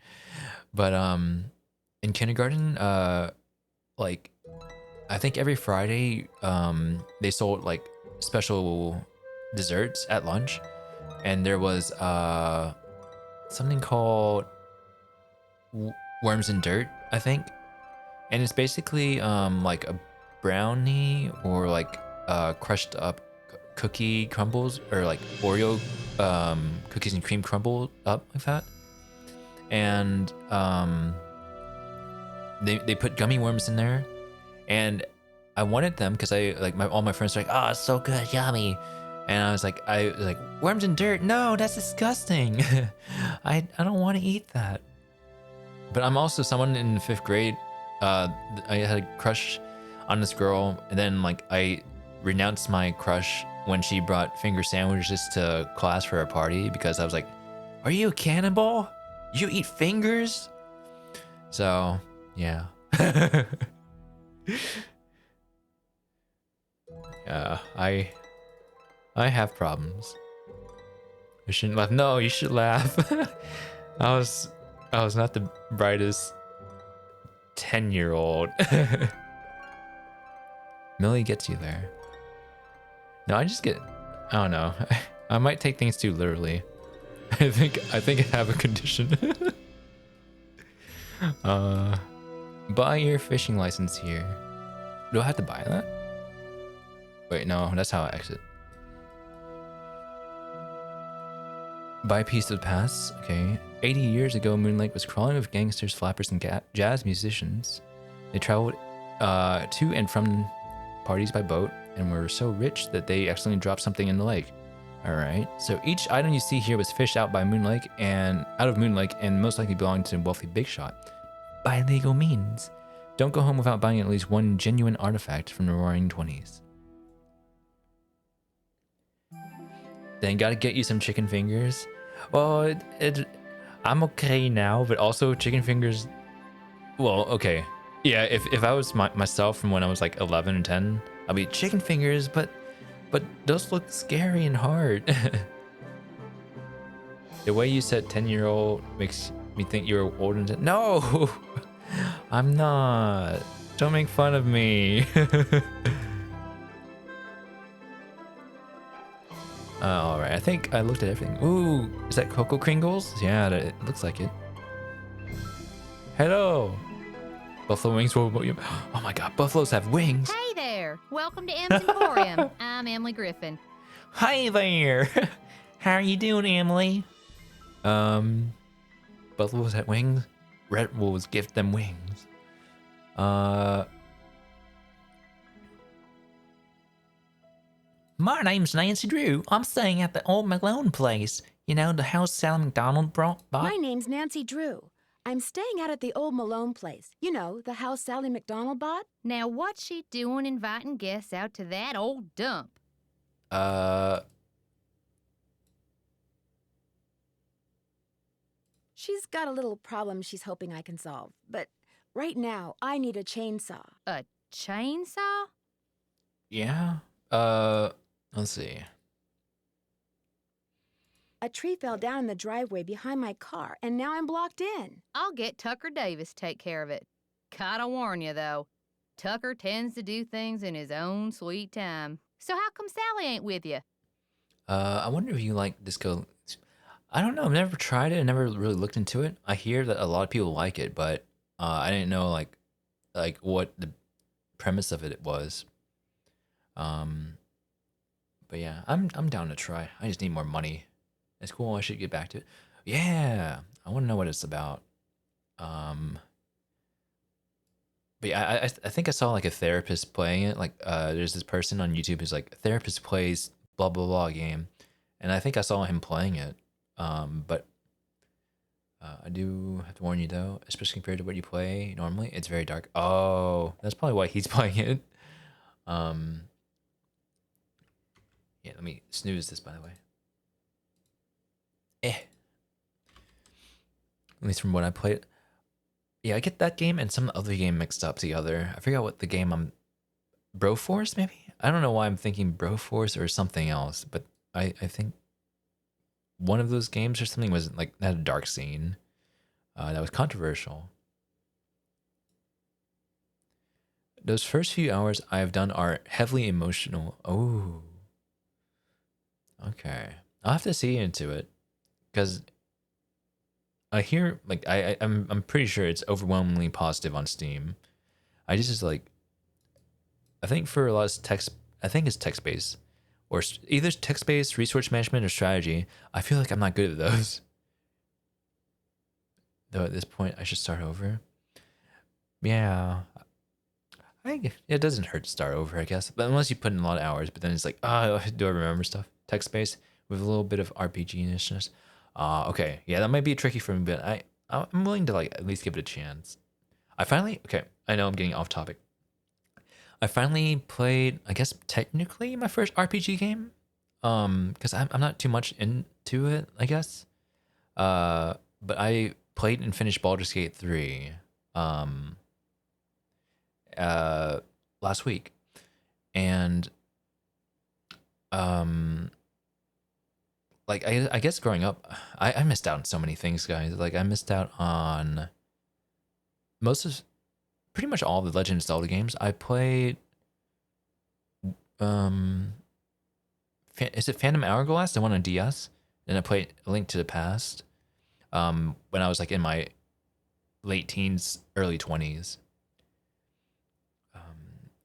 But in kindergarten, like I think every Friday, they sold like special desserts at lunch, and there was something called worms and dirt, I think, and it's basically like a brownie or like crushed up cookie crumbles, or like Oreo cookies and cream crumbled up like that, and they put gummy worms in there. And I wanted them because I like all my friends were like, "Oh, it's so good, yummy," and I was like, worms and dirt? No, that's disgusting. I don't want to eat that. But I'm also someone in 5th grade. I had a crush on this girl, and then like I renounced my crush when she brought finger sandwiches to class for a party because I was like, "Are you a cannibal? You eat fingers?" So yeah. I have problems. I shouldn't laugh. No, you should laugh. I was not the brightest 10-year-old. Millie gets you there. No, I just get, I don't know. I might take things too literally. I think I have a condition. Buy your fishing license here. Do I have to buy that? Wait, no, that's how I exit. Buy a piece of the past. Okay. 80 years ago, Moon Lake was crawling with gangsters, flappers, and jazz musicians. They traveled to and from parties by boat and were so rich that they accidentally dropped something in the lake. Alright, so each item you see here was fished out by Moon Lake and most likely belonged to a wealthy big shot. By legal means. Don't go home without buying at least one genuine artifact from the Roaring 20s. Then gotta get you some chicken fingers. Well, I'm okay now, but also chicken fingers. Well, okay. Yeah, if I was myself from when I was like 11 and 10, I'd be chicken fingers, but those look scary and hard. The way you said 10-year-old makes me think you're older than 10. No, I'm not. Don't make fun of me. All right, I think I looked at everything. Ooh, is that Cocoa Kringles? Yeah, it looks like it. Hello. Buffalo wings. Oh my God, buffaloes have wings. Hey there. Welcome to M's Emporium. I'm Emily Griffin. Hi there. How are you doing, Emily? Buffaloes have wings. Red wolves give them wings. My name's Nancy Drew. I'm staying at the old Malone place. You know, the house Sally McDonald bought? My name's Nancy Drew. I'm staying out at the old Malone place. You know, the house Sally McDonald bought? Now, what's she doing inviting guests out to that old dump? She's got a little problem she's hoping I can solve. But right now, I need a chainsaw. A chainsaw? Yeah. Let's see. A tree fell down in the driveway behind my car, and now I'm blocked in. I'll get Tucker Davis to take care of it. Gotta warn you, though. Tucker tends to do things in his own sweet time. So how come Sally ain't with you? I wonder if you like disco. I don't know. I've never tried it. I never really looked into it. I hear that a lot of people like it, but I didn't know like what the premise of it was. But yeah, I'm down to try. I just need more money. It's cool. I should get back to it. Yeah, I want to know what it's about. But yeah, I think I saw like a therapist playing it. Like, there's this person on YouTube who's like, therapist plays blah blah blah game, and I think I saw him playing it. But I do have to warn you though, especially compared to what you play normally, it's very dark. Oh, that's probably why he's playing it. Yeah, let me snooze this, by the way. At least from what I played. Yeah, I get that game and some other game mixed up together. I forgot what the game I'm... Broforce, maybe? I don't know why I'm thinking Broforce or something else, but I think one of those games or something was like, had a dark scene. That was controversial. Those first few hours I have done are heavily emotional. Oh. Okay. I'll have to see into it. Because I hear, like, I'm pretty sure it's overwhelmingly positive on Steam. I just like, I think for a lot of text, I think it's text-based. Or either text-based, resource management, or strategy. I feel like I'm not good at those. Though at this point, I should start over. Yeah. I think it doesn't hurt to start over, I guess. But unless you put in a lot of hours, but then it's like, oh, do I remember stuff? Text-based with a little bit of RPG-ishness. Okay, yeah, that might be tricky for me, but I'm willing to like at least give it a chance. I know I'm getting off topic. I finally played, I guess technically my first RPG game. Because I'm not too much into it, I guess. But I played and finished Baldur's Gate 3 um last week. And like I guess growing up, I missed out on so many things, guys. Like I missed out on pretty much all the Legend of Zelda games. I played is it Phantom Hourglass, the one on DS? And I played A Link to the Past when I was like in my late teens, early 20s.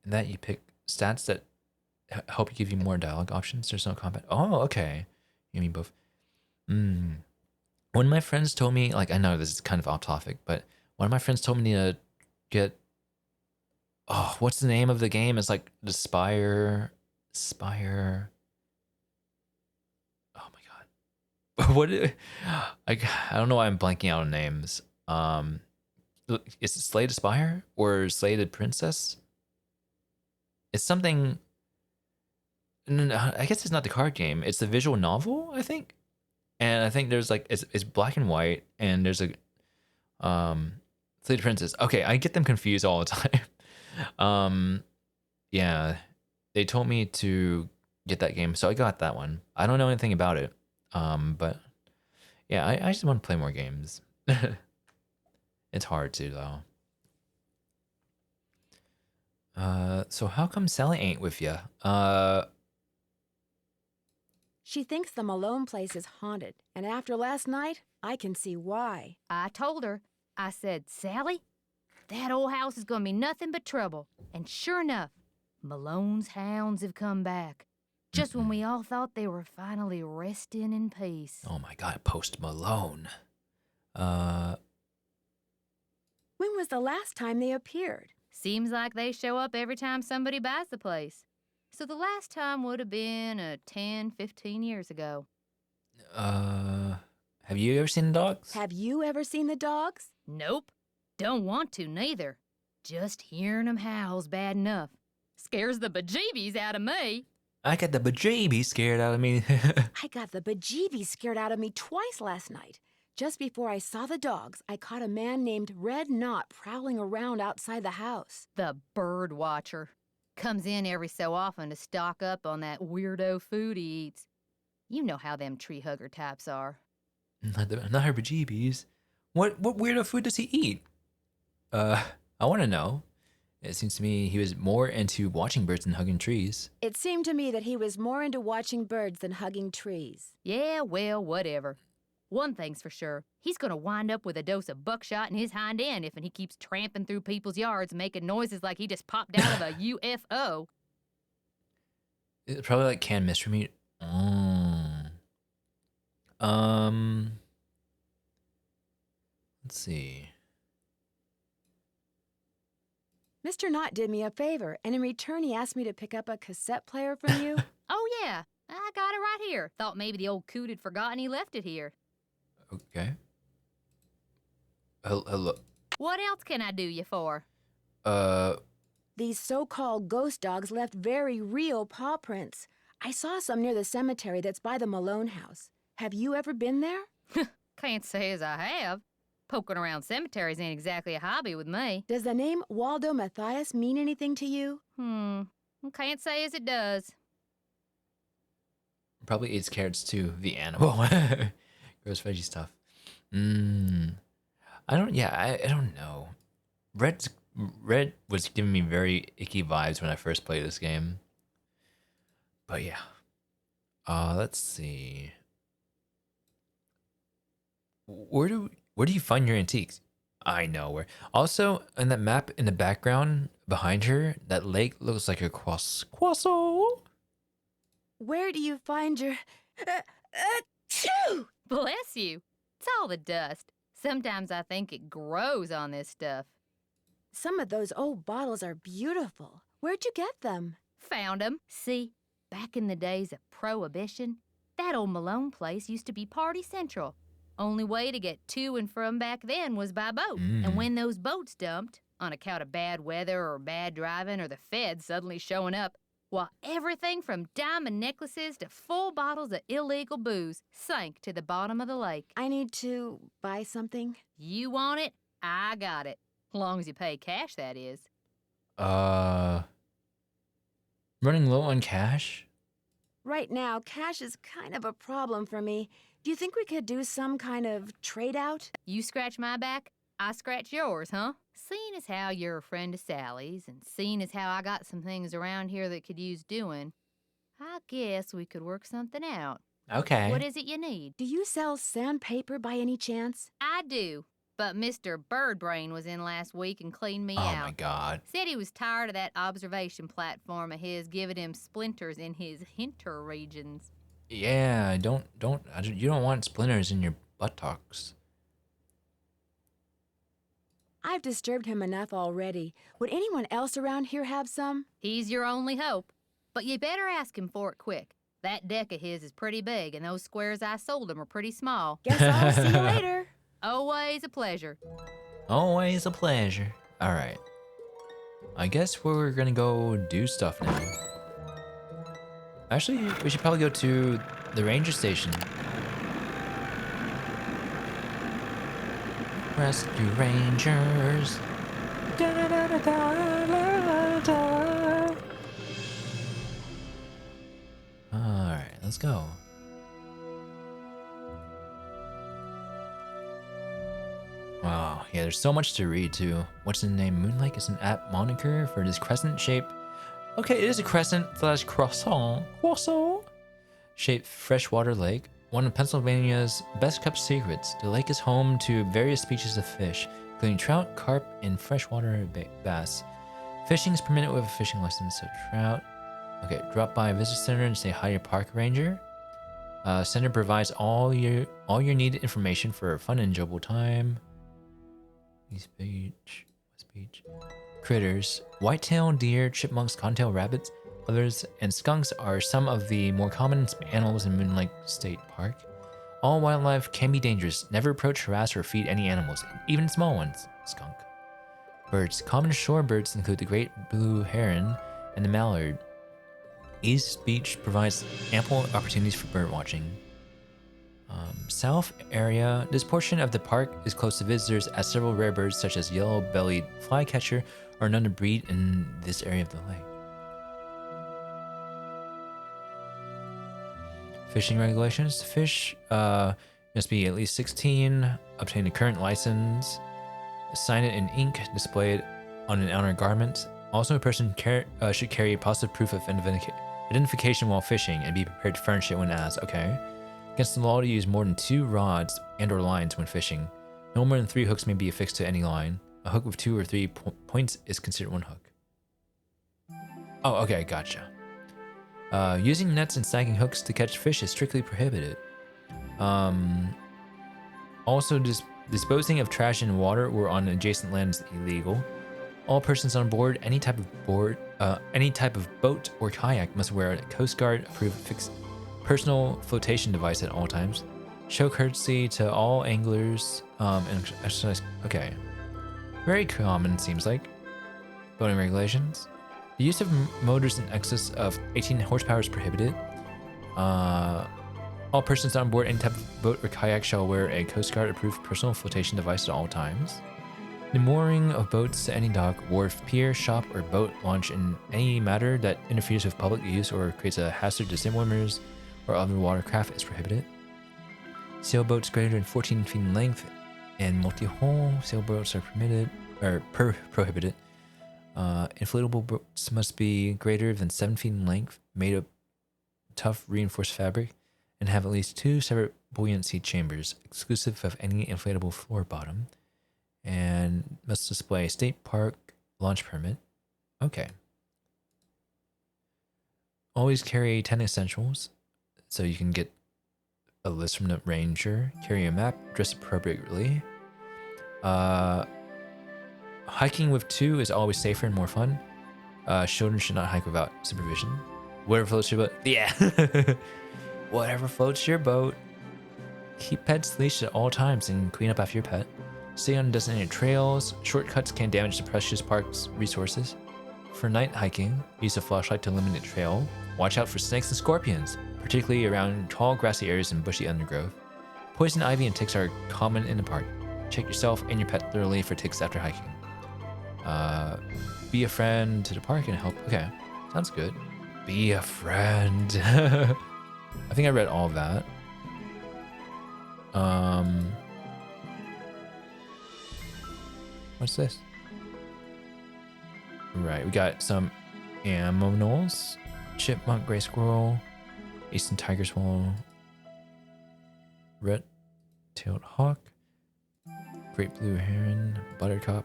And that you pick stats that help you give you more dialogue options. There's no combat. Oh, okay. You mean both. One of my friends told me, like, I know this is kind of off topic, but one of my friends told me to get, oh, what's the name of the game? It's like the Spire. Oh my God. I don't know why I'm blanking out on names. Is it Slay the Spire or Slay the Princess? It's something. No, I guess it's not the card game. It's the visual novel, I think. And I think there's like it's black and white, and there's a Slay the Princess. Okay, I get them confused all the time. Yeah, they told me to get that game, so I got that one. I don't know anything about it. But yeah, I just want to play more games. It's hard to though. So how come Sally ain't with ya? She thinks the Malone place is haunted, and after last night, I can see why. I told her, I said, Sally, that old house is gonna be nothing but trouble. And sure enough, Malone's hounds have come back. Just when we all thought they were finally resting in peace. Oh my God, Post Malone. When was the last time they appeared? Seems like they show up every time somebody buys the place. So the last time would have been 10, 15 years ago. Have you ever seen the dogs? Have you ever seen the dogs? Nope. Don't want to, neither. Just hearing them howl's bad enough. Scares the bejeebies out of me. I got the bejeebies scared out of me. I got the bejeebies scared out of me twice last night. Just before I saw the dogs, I caught a man named Red Knot prowling around outside the house. The bird watcher. Comes in every so often to stock up on that weirdo food he eats. You know how them tree hugger types are. Not her bejeebies. What weirdo food does he eat? I want to know. It seems to me he was more into watching birds than hugging trees. It seemed to me that he was more into watching birds than hugging trees. Yeah, well, whatever. One thing's for sure. He's gonna wind up with a dose of buckshot in his hind end if he keeps tramping through people's yards making noises like he just popped out of a UFO. It's probably like canned mystery meat. Let's see. Mr. Knott did me a favor, and in return he asked me to pick up a cassette player from you. Oh, yeah. I got it right here. Thought maybe the old coot had forgotten he left it here. Okay. Hello. What else can I do you for? These so-called ghost dogs left very real paw prints. I saw some near the cemetery that's by the Malone house. Have you ever been there? Can't say as I have. Poking around cemeteries ain't exactly a hobby with me. Does the name Waldo Matthias mean anything to you? Can't say as it does. Probably eats carrots too, the animal. Gross veggie stuff. I don't know. Red was giving me very icky vibes when I first played this game. But yeah. Let's see. Where do you find your antiques? I know where. Also, in that map in the background behind her, that lake looks like a croissant. Where do you find your... Bless you. It's all the dust. Sometimes I think it grows on this stuff. Some of those old bottles are beautiful. Where'd you get them? Found 'em. See, back in the days of Prohibition, that old Malone place used to be party central. Only way to get to and from back then was by boat. And when those boats dumped, on account of bad weather or bad driving or the feds suddenly showing up, while everything from diamond necklaces to full bottles of illegal booze sank to the bottom of the lake. I need to buy something. You want it? I got it. Long as you pay cash, that is. Running low on cash? Right now, cash is kind of a problem for me. Do you think we could do some kind of trade out? You scratch my back, I scratch yours, huh? Seeing as how you're a friend of Sally's, and seeing as how I got some things around here that could use doing, I guess we could work something out. Okay. What is it you need? Do you sell sandpaper by any chance? I do, but Mr. Birdbrain was in last week and cleaned me out. Oh my god. Said he was tired of that observation platform of his giving him splinters in his hinter regions. Yeah, you don't want splinters in your buttocks. I've disturbed him enough already. Would anyone else around here have some? He's your only hope, but you better ask him for it quick. That deck of his is pretty big, and those squares I sold him are pretty small. Guess I'll see you later. Always a pleasure. Always a pleasure. All right. I guess we're gonna go do stuff now. Actually, we should probably go to the ranger station. Rescue Rangers. Alright, let's go. Wow, yeah, there's so much to read too. What's the name? Moonlake is an apt moniker for this crescent shape. Okay, it is a crescent / croissant shaped freshwater lake. One of Pennsylvania's best kept secrets, the lake is home to various species of fish, including trout, carp, and freshwater bass. Fishing is permitted with a fishing license, so trout. Okay, drop by a visitor center and say hi to your park ranger. Center provides all your needed information for a fun and enjoyable time. East Beach, West Beach. Critters. Whitetail deer, chipmunks, cottontail rabbits, others, and skunks are some of the more common animals in Moon Lake State Park. All wildlife can be dangerous. Never approach, harass, or feed any animals, even small ones. Skunk. Birds. Common shorebirds include the great blue heron and the mallard. East Beach provides ample opportunities for bird watching. South area. This portion of the park is closed to visitors as several rare birds such as yellow-bellied flycatcher are known to breed in this area of the lake. Fishing regulations. Fish must be at least 16, obtain a current license, sign it in ink, display it on an outer garment. Also, a person should carry positive proof of identification while fishing and be prepared to furnish it when asked. Okay. Against the law to use more than 2 rods and or lines when fishing. No more than 3 hooks may be affixed to any line. A hook with 2 or 3 points is considered 1 hook. Oh, okay, gotcha. Using nets and snagging hooks to catch fish is strictly prohibited. Also, disposing of trash in water or on adjacent land is illegal. All persons on board any type of boat or kayak must wear a Coast Guard approved fixed personal flotation device at all times. Show courtesy to all anglers and exercise. Okay, very common seems like. Boating regulations. The use of motors in excess of 18 horsepower is prohibited. All persons on board any type of boat or kayak shall wear a Coast Guard approved personal flotation device at all times. The mooring of boats to any dock, wharf, pier, shop, or boat launch in any matter that interferes with public use or creates a hazard to swimmers or other watercraft is prohibited. Sailboats greater than 14 feet in length and multi-hull sailboats are prohibited. Inflatable boats must be greater than 7 feet in length, made of tough reinforced fabric, and have at least 2 separate buoyancy chambers, exclusive of any inflatable floor bottom, and must display a state park launch permit. Okay. Always carry 10 essentials, so you can get a list from the ranger. Carry a map, dress appropriately. Hiking with 2 is always safer and more fun. Children should not hike without supervision. Whatever floats your boat. Yeah. Whatever floats your boat. Keep pets leashed at all times and clean up after your pet. Stay on designated trails. Shortcuts can damage the precious park's resources. For night hiking, use a flashlight to illuminate the trail. Watch out for snakes and scorpions, particularly around tall grassy areas and bushy undergrowth. Poison ivy and ticks are common in the park. Check yourself and your pet thoroughly for ticks after hiking. Be a friend to the park and help. Okay, sounds good. Be a friend. I think I read all of that. What's this? Right, we got some aminals. Chipmunk, gray squirrel, eastern tiger swallow, red-tailed hawk, great blue heron, buttercup,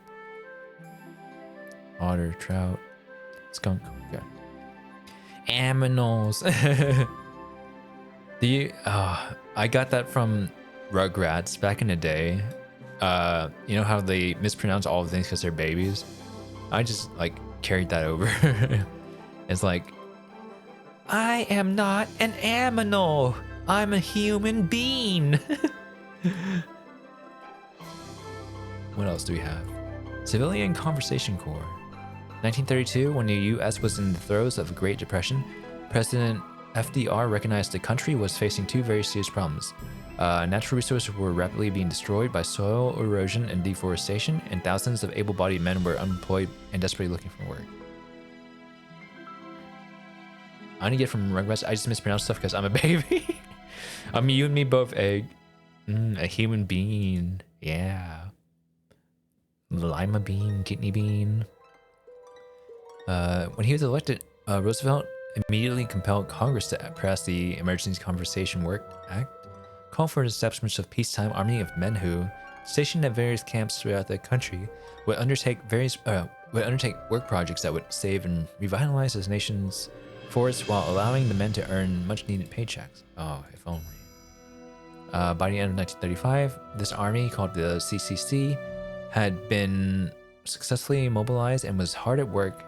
otter, trout, skunk. Okay. Aminals. I got that from Rugrats back in the day. You know how they mispronounce all the things because they're babies? I just like carried that over. It's like, I am not an aminal. I'm a human being. What else do we have? Civilian Conversation Corps. 1932, when the U.S. was in the throes of a Great Depression, President FDR recognized the country was facing two very serious problems. Natural resources were rapidly being destroyed by soil erosion and deforestation, and thousands of able-bodied men were unemployed and desperately looking for work. I only get from Rugrats. I just mispronounce stuff because I'm a baby. I'm you and me both, egg. A human being. Yeah. Lima bean, kidney bean. When he was elected, Roosevelt immediately compelled Congress to pass the Emergency Conversation Work Act, called for the establishment of peacetime army of men who, stationed at various camps throughout the country, would undertake work projects that would save and revitalize his nation's forests while allowing the men to earn much-needed paychecks. Oh, if only. By the end of 1935, this army, called the CCC, had been successfully mobilized and was hard at work.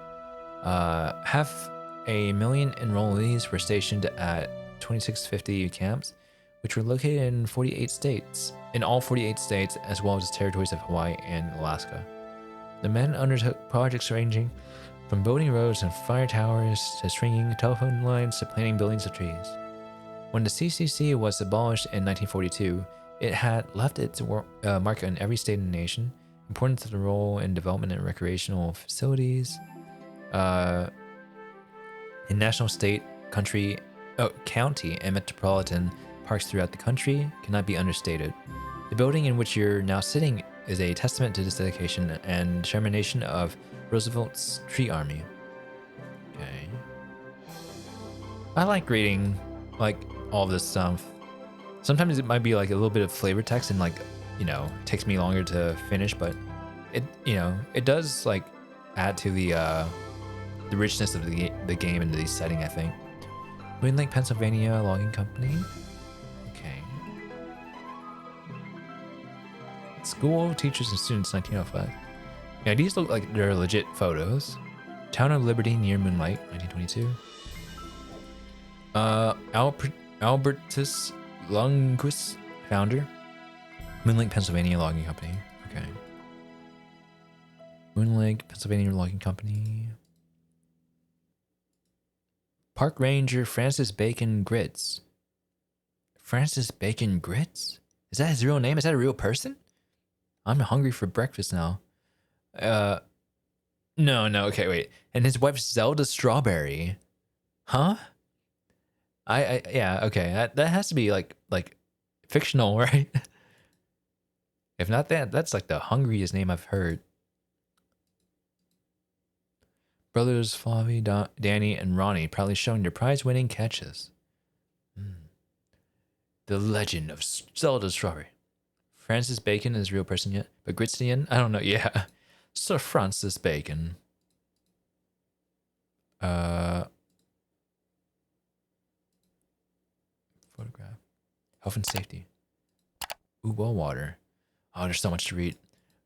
500,000 enrollees were stationed at 2650 camps, which were located in 48 states, as well as the territories of Hawaii and Alaska. The men undertook projects ranging from building roads and fire towers to stringing telephone lines to planting billions of trees. When the CCC was abolished in 1942, it had left its mark on every state in the nation, important to the role in development and recreational facilities, in national, state, county, and metropolitan parks throughout the country cannot be understated. The building in which you're now sitting is a testament to this dedication and determination of Roosevelt's tree army. Okay. I like reading like all this stuff. Sometimes it might be like a little bit of flavor text and like, you know, it takes me longer to finish, but it, you know, it does like add to the richness of the game and the setting, I think. Moon Lake, Pennsylvania Logging Company. Okay. School teachers and students, 1905. Yeah, these look like they're legit photos. Town of Liberty near Moon Lake, 1922. Albertus Lundquist, founder. Moon Lake, Pennsylvania Logging Company. Okay. Moon Lake, Pennsylvania Logging Company. Park Ranger Francis Bacon Grits. Francis Bacon Grits? Is that his real name? Is that a real person? I'm hungry for breakfast now. No, okay, wait. And his wife Zelda Strawberry. Huh? Yeah, okay. That has to be like fictional, right? If not that, that's like the hungriest name I've heard. Brothers Flavi, Danny, and Ronnie proudly showing their prize-winning catches. The legend of Zelda Strawberry. Francis Bacon is a real person yet? But Gritstian? I don't know. Yeah. Sir Francis Bacon. Photograph. Health and safety. Ooh, well water. Oh, there's so much to read.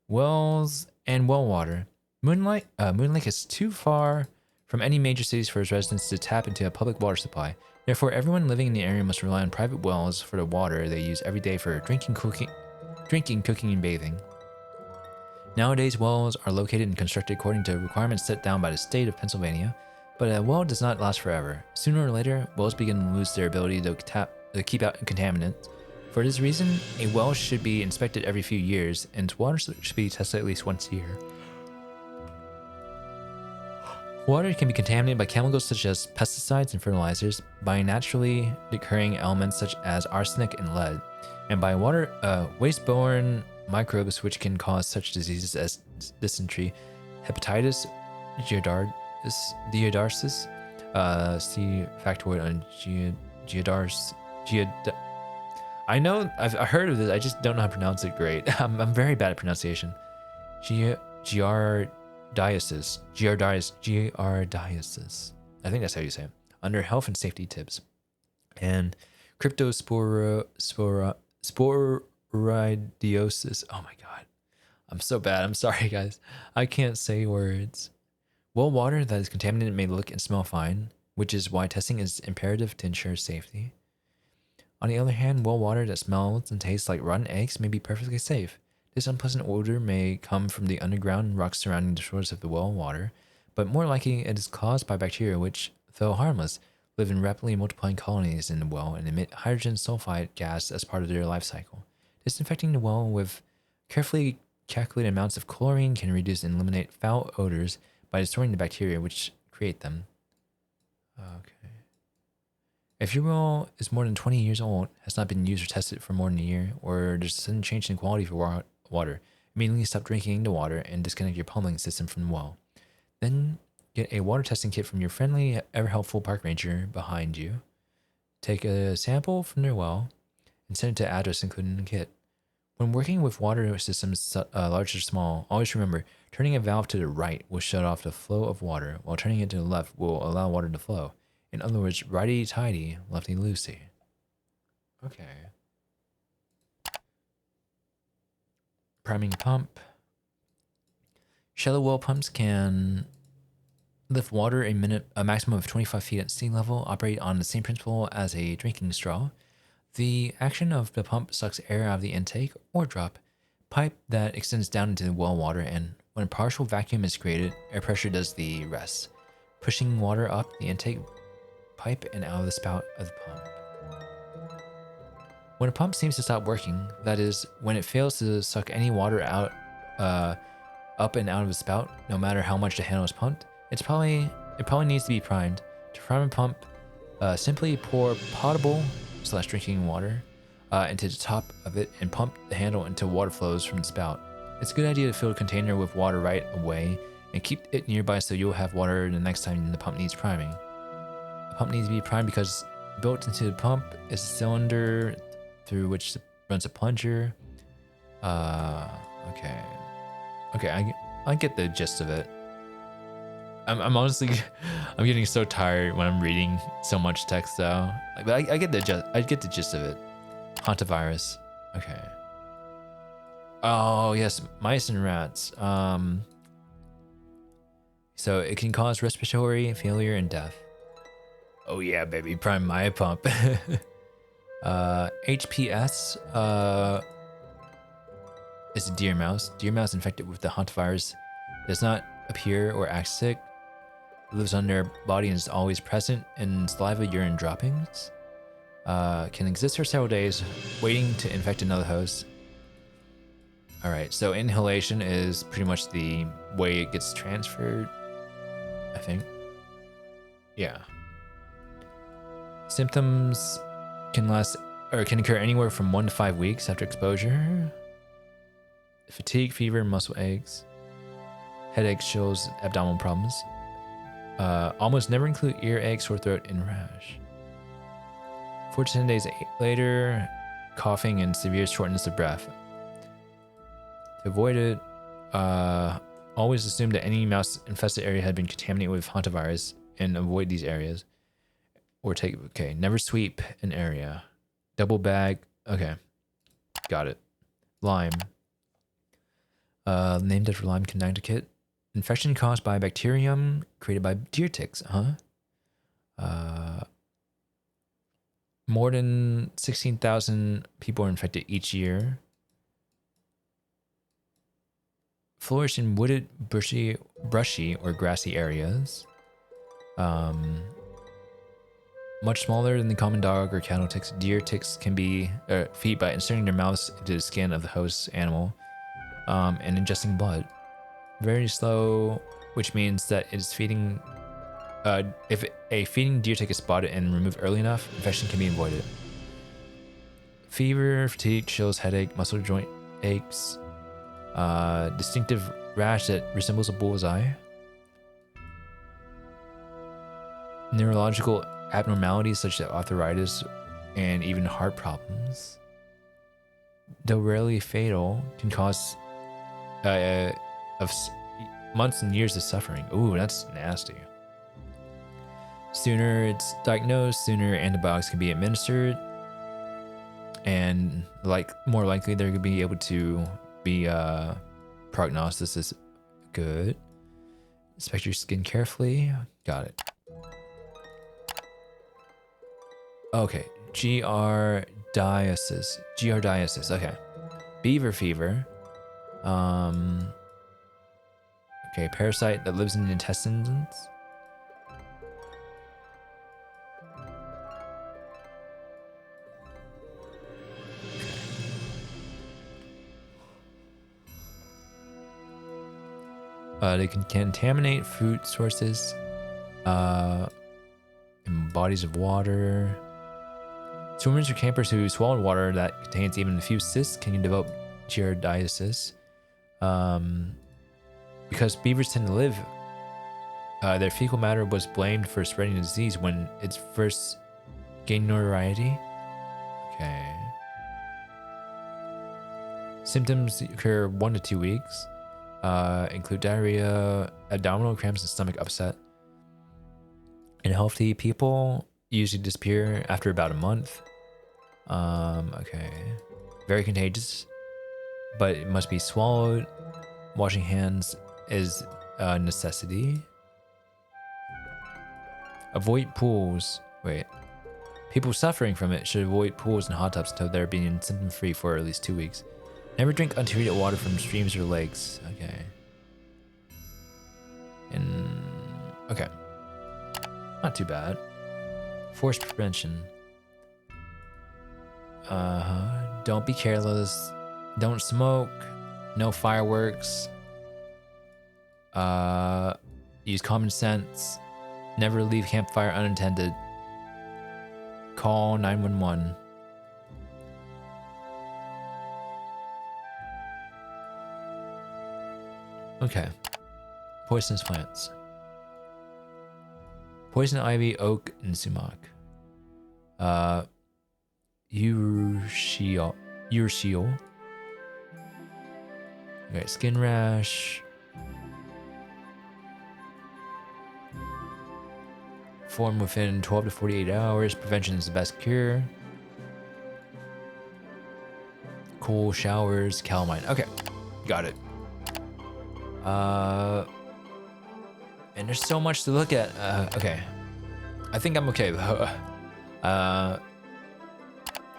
Wells and well water. Moon Lake is too far from any major cities for its residents to tap into a public water supply. Therefore, everyone living in the area must rely on private wells for the water they use every day for drinking, cooking, and bathing. Nowadays, wells are located and constructed according to requirements set down by the state of Pennsylvania, but a well does not last forever. Sooner or later, wells begin to lose their ability to keep out contaminants. For this reason, a well should be inspected every few years, and its water should be tested at least once a year. Water can be contaminated by chemicals such as pesticides and fertilizers, by naturally occurring elements such as arsenic and lead, and by waste-borne microbes which can cause such diseases as dysentery, hepatitis, geodarsis, see factoid on I know, I've heard of this, I just don't know how to pronounce it great. I'm very bad at pronunciation. Giardiasis. I think that's how you say it. Under health and safety tips. And cryptosporidiosis. Oh my god. I'm so bad. I'm sorry, guys. I can't say words. Well water that is contaminated may look and smell fine, which is why testing is imperative to ensure safety. On the other hand, well water that smells and tastes like rotten eggs may be perfectly safe. This unpleasant odor may come from the underground rocks surrounding the shores of the well water, but more likely it is caused by bacteria which, though harmless, live in rapidly multiplying colonies in the well and emit hydrogen sulfide gas as part of their life cycle. Disinfecting the well with carefully calculated amounts of chlorine can reduce and eliminate foul odors by destroying the bacteria which create them. Okay. If your well is more than 20 years old, has not been used or tested for more than a year, or there's a sudden change in quality for water, immediately stop drinking the water and disconnect your pumping system from the well. Then get a water testing kit from your friendly, ever-helpful park ranger behind you. Take a sample from their well and send it to the address included in the kit. When working with water systems large or small, always remember, turning a valve to the right will shut off the flow of water, while turning it to the left will allow water to flow. In other words, righty-tighty, lefty-loosey. Okay. Priming pump. Shallow well pumps can lift water a maximum of 25 feet at sea level, operate on the same principle as a drinking straw. The action of the pump sucks air out of the intake or drop pipe that extends down into the well water, and when a partial vacuum is created, air pressure does the rest, pushing water up the intake pipe and out of the spout of the pump. When a pump seems to stop working, that is, when it fails to suck any water out, up and out of the spout, no matter how much the handle is pumped, it probably needs to be primed. To prime a pump, simply pour potable/drinking water into the top of it and pump the handle until water flows from the spout. It's a good idea to fill a container with water right away and keep it nearby so you'll have water the next time the pump needs priming. The pump needs to be primed because built into the pump is a cylinder through which runs a plunger. Okay, I get the gist of it. I'm honestly, I'm getting so tired when I'm reading so much text though. But I get the gist of it. Hantavirus. Okay. Oh yes, mice and rats. So it can cause respiratory failure and death. Oh yeah, baby, prime my pump. HPS is a deer mouse. Deer mouse infected with the hantavirus does not appear or act sick. It lives on their body and is always present in saliva, urine droppings. Can exist for several days, waiting to infect another host. Alright, so inhalation is pretty much the way it gets transferred, I think. Yeah. Symptoms can occur anywhere from 1 to 5 weeks after exposure. Fatigue, fever, muscle aches, headaches, chills, abdominal problems. Almost never include ear ache, sore throat, and rash. 4 to 10 days later, coughing and severe shortness of breath. To avoid it, always assume that any mouse-infested area had been contaminated with hantavirus and avoid these areas. Or never sweep an area. Double bag, okay, got it. Lyme. Named after Lyme Connecticut. Infection caused by bacterium created by deer ticks, more than 16,000 people are infected each year. Flourish in wooded, brushy or grassy areas. Much smaller than the common dog or cattle ticks. Deer ticks can be feed by inserting their mouths into the skin of the host animal and ingesting blood. Very slow, which means that it's feeding. If a feeding deer tick is spotted and removed early enough, infection can be avoided. Fever, fatigue, chills, headache, muscle joint aches, distinctive rash that resembles a bullseye. Neurological abnormalities such as arthritis and even heart problems. Though rarely fatal, can cause months and years of suffering. Ooh, that's nasty. Sooner it's diagnosed, sooner antibiotics can be administered, and more likely they're going to be able to be prognosis is good. Inspect your skin carefully. Got it. Okay, giardiasis. Giardiasis. Okay, beaver fever. Okay, parasite that lives in the intestines. They can contaminate food sources, in bodies of water. Swimmers or campers who swallow water that contains even a few cysts can develop giardiasis. Because beavers tend to live, their fecal matter was blamed for spreading the disease when it first gained notoriety. Okay. Symptoms occur 1 to 2 weeks. Include diarrhea, abdominal cramps, and stomach upset. In healthy people, usually disappear after about a month. Okay. Very contagious, but it must be swallowed. Washing hands is a necessity. Avoid pools. Wait. People suffering from it should avoid pools and hot tubs until they're being symptom-free for at least 2 weeks. Never drink untreated water from streams or lakes. Okay. Okay. Not too bad. Force prevention. Don't be careless. Don't smoke. No fireworks. Use common sense. Never leave campfire unattended. Call 911. Okay. Poisonous plants. Poison ivy, oak, and sumac. Urushiol. Okay, skin rash. Form within 12 to 48 hours. Prevention is the best cure. Cool showers, calamine. Okay, got it. And there's so much to look at. Okay, I think I'm okay though.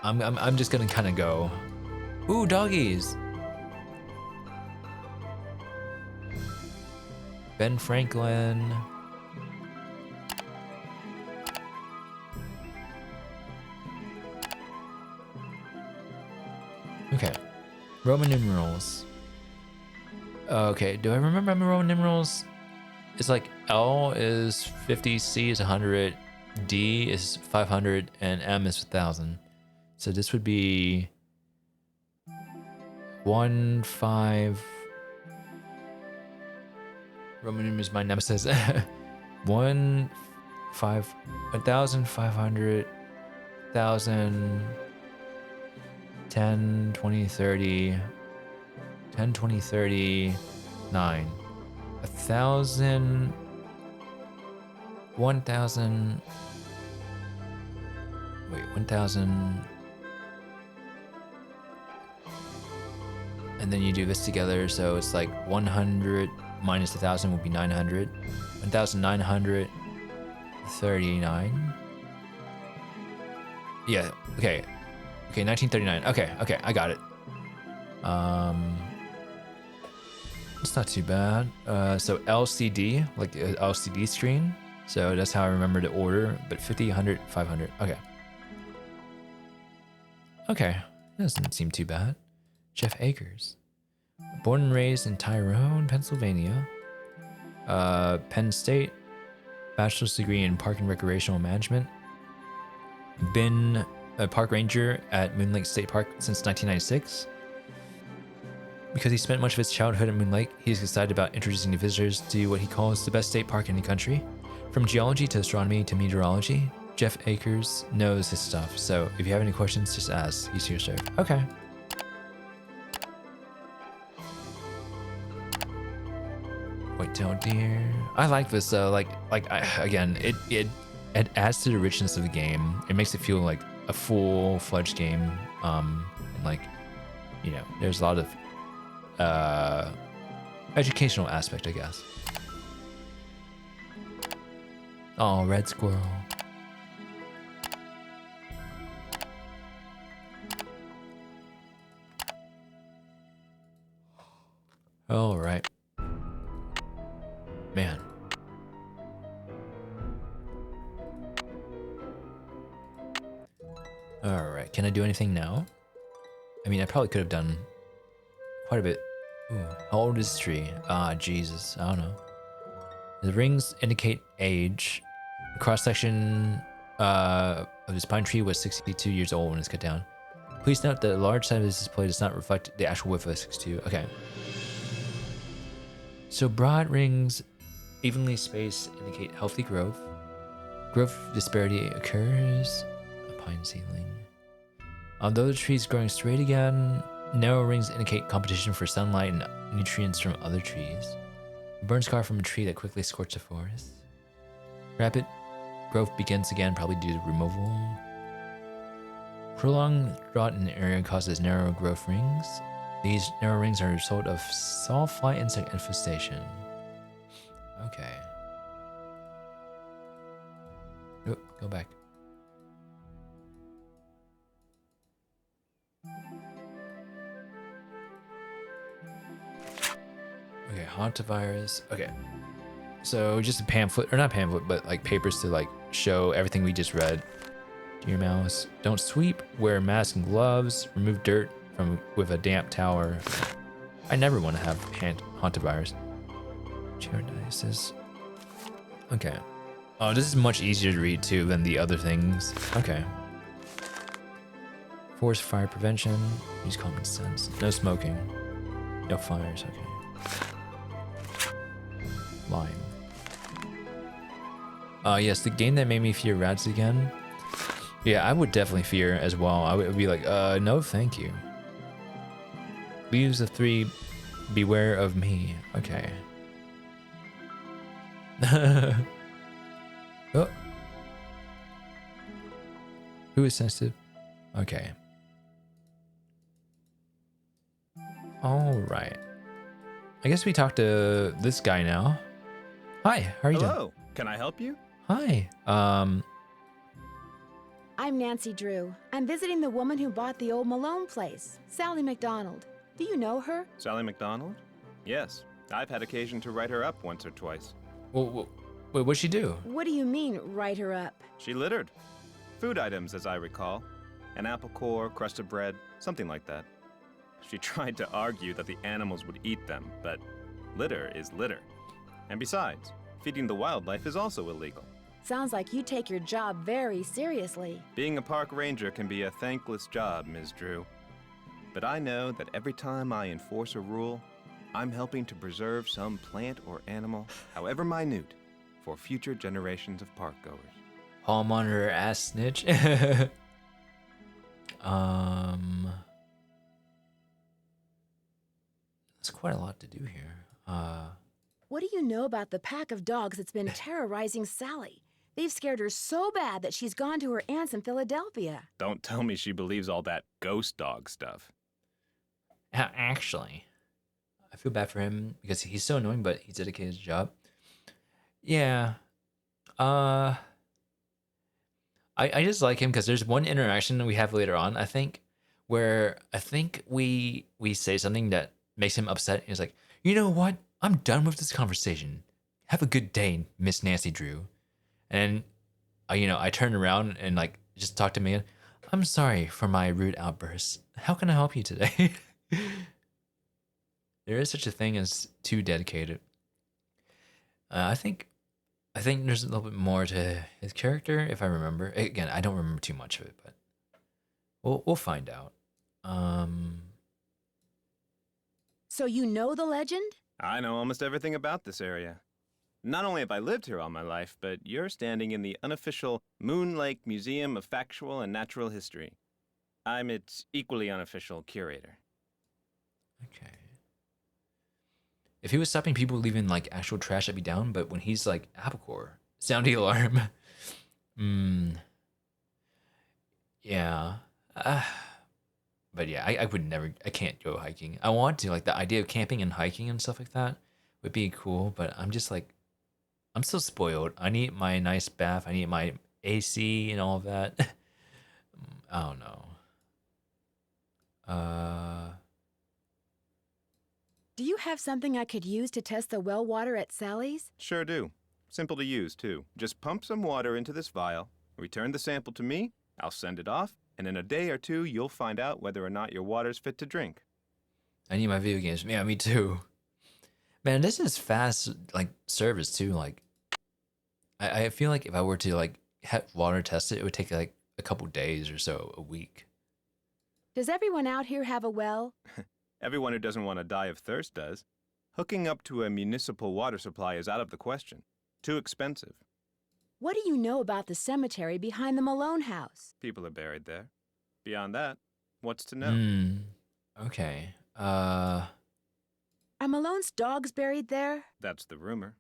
I'm just gonna kind of go. Ooh, doggies. Ben Franklin. Okay, Roman numerals. Okay, do I remember my Roman numerals? It's like L is 50, C is 100, D is 500, and M is 1000. So this would be 1, 5. Roman numerals, my nemesis. 1, 5, 1,500, 1,000, 10, 20, 30, 10, 20, 30, 9. 1,000, 1,000, wait, 1,000, and then you do this together, so it's like 100 minus 1,000 will be 900, 1,939. Yeah, okay, 1939. Okay, I got it. It's not too bad. So LCD, like the LCD screen. So that's how I remember the order, but 50, 100, 500. Okay. Okay, doesn't seem too bad. Jeff Akers. Born and raised in Tyrone, Pennsylvania. Penn State. Bachelor's degree in Park and Recreational Management. Been a park ranger at Moon Lake State Park since 1996. Because he spent much of his childhood at Moon Lake, he's excited about introducing the visitors to what he calls the best state park in the country. From geology to astronomy to meteorology, Jeff Akers knows his stuff. So if you have any questions, just ask. He's here, sir. Okay. White-tailed deer. I like this though. Again, it adds to the richness of the game. It makes it feel like a full-fledged game. And like, you know, there's a lot of educational aspect, I guess. Oh, red squirrel. All right. Man. All right. Can I do anything now? I mean, I probably could have done quite a bit. Ooh, how old is this tree? Ah, Jesus. I don't know. The rings indicate age. The cross-section of this pine tree was 62 years old when it's cut down. Please note that the large size of this display does not reflect the actual width of 62. Okay. So broad rings, evenly spaced, indicate healthy growth. Growth disparity occurs. A pine seedling. Although the tree is growing straight again, narrow rings indicate competition for sunlight and nutrients from other trees. A burn scar from a tree that quickly scorched the forest. Rapid growth begins again, probably due to removal. Prolonged drought in the area causes narrow growth rings. These narrow rings are a result of sawfly insect infestation. Okay. Oh, go back. Okay, hantavirus. Okay. So just a pamphlet, or not pamphlet, but like papers to like show everything we just read. Deer mouse. Don't sweep. Wear mask and gloves. Remove dirt from with a damp tower. I never want to have hantavirus. Charidiasis. Okay. Oh, this is much easier to read too than the other things. Okay. Forest fire prevention. Use common sense. No smoking. No fires. Okay. Lime. Yes, the game that made me fear rats again. Yeah, I would definitely fear as well. I would be like, no, thank you. Leaves of 3, beware of me. Okay. Oh. Who is sensitive? Okay. All right. I guess we talked to this guy now. Hi, how are you doing? Hello, can I help you? Hi. I'm Nancy Drew. I'm visiting the woman who bought the old Malone place, Sally McDonald. Do you know her? Sally McDonald? Yes, I've had occasion to write her up once or twice. Well, wait, what'd she do? What do you mean, write her up? She littered. Food items, as I recall. An apple core, crust of bread, something like that. She tried to argue that the animals would eat them, but litter is litter. And besides, feeding the wildlife is also illegal. Sounds like you take your job very seriously. Being a park ranger can be a thankless job, Ms. Drew. But I know that every time I enforce a rule, I'm helping to preserve some plant or animal, however minute, for future generations of park goers. Hall monitor ass snitch. There's quite a lot to do here. What do you know about the pack of dogs that's been terrorizing Sally? They've scared her so bad that she's gone to her aunt's in Philadelphia. Don't tell me she believes all that ghost dog stuff. Actually, I feel bad for him because he's so annoying, but he's dedicated to his job. Yeah. I just like him because there's one interaction that we have later on, I think, where I think we say something that makes him upset. He's like, You know what? I'm done with this conversation. Have a good day, Miss Nancy Drew. And, I turned around and, like, just talked to Megan. I'm sorry for my rude outbursts. How can I help you today? There is such a thing as too dedicated. I think there's a little bit more to his character, if I remember. Again, I don't remember too much of it, but we'll find out. So you know the legend? I know almost everything about this area. Not only have I lived here all my life, but you're standing in the unofficial Moon Lake Museum of Factual and Natural History. I'm its equally unofficial curator. Okay. If he was stopping people leaving like actual trash, I'd be down. But when he's like apple core, sound the alarm. Yeah. But yeah, I would never. I can't go hiking. I want to, like, the idea of camping and hiking and stuff like that would be cool. But I'm just like, I'm so spoiled. I need my nice bath. I need my AC and all of that. I don't know. Do you have something I could use to test the well water at Sally's? Sure do. Simple to use, too. Just pump some water into this vial, return the sample to me, I'll send it off, and in a day or two, you'll find out whether or not your water's fit to drink. I need my video games. Yeah, me too. Man, this is fast, like, service too. Like, I feel like if I were to like have water tested, it would take like a couple days or so, a week. Does everyone out here have a well? Everyone who doesn't want to die of thirst does. Hooking up to a municipal water supply is out of the question. Too expensive. What do you know about the cemetery behind the Malone house? People are buried there. Beyond that, what's to know? Okay. Are Malone's dogs buried there? That's the rumor.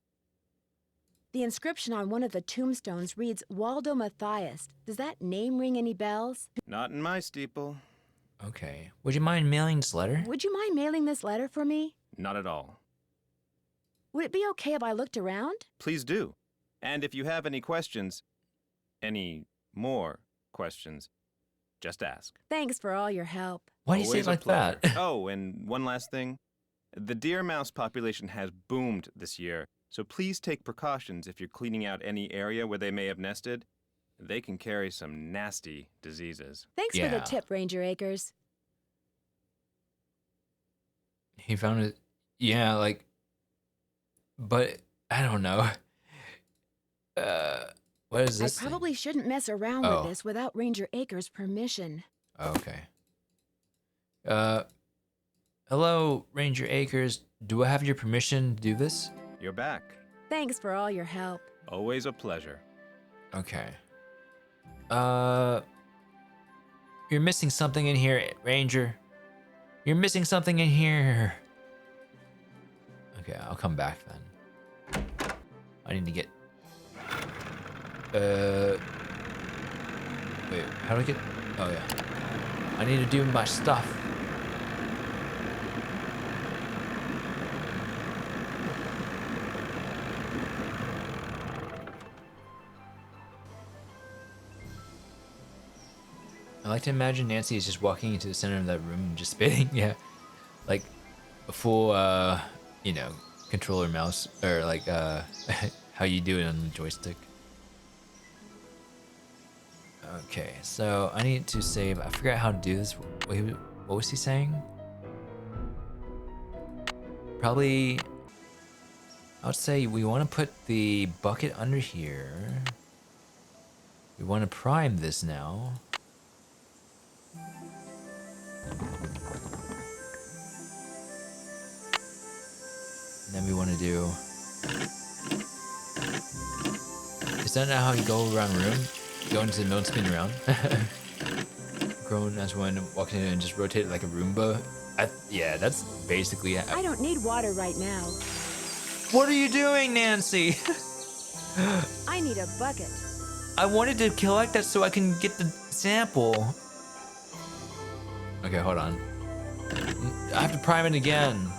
The inscription on one of the tombstones reads Waldo Matthias. Does that name ring any bells? Not in my steeple. Okay. Would you mind mailing this letter? Would you mind mailing this letter for me? Not at all. Would it be okay if I looked around? Please do. And if you have any questions, any more questions, just ask. Thanks for all your help. Why do you say it Always a like pleasure. that? Oh, and one last thing. The deer mouse population has boomed this year, so please take precautions if you're cleaning out any area where they may have nested. They can carry some nasty diseases. Thanks for the tip, Ranger Acres. He found it. Yeah, like, but I don't know. What is this? I probably shouldn't mess around with this without Ranger Acres' permission. Okay. Hello, Ranger Acres. Do I have your permission to do this? You're back. Thanks for all your help. Always a pleasure. Okay. You're missing something in here, Ranger. You're missing something in here. Okay, I'll come back then. I need to get... Wait, how do I get... Oh, yeah. I need to do my stuff. I like to imagine Nancy is just walking into the center of that room and just spitting. Yeah. Like a full, controller mouse. Or like, how you do it on the joystick. Okay, so I need to save. I forgot how to do this. Wait, what was he saying? Probably, I would say we want to put the bucket under here. We want to prime this now. And then we want to do... Is that not how you go around the room? Go into the middle and spin around? Grown as one, walk in and just rotate it like a Roomba? Yeah, that's basically it. I don't need water right now. What are you doing, Nancy? I need a bucket. I wanted to collect that so I can get the sample. Okay, hold on. I have to prime it again.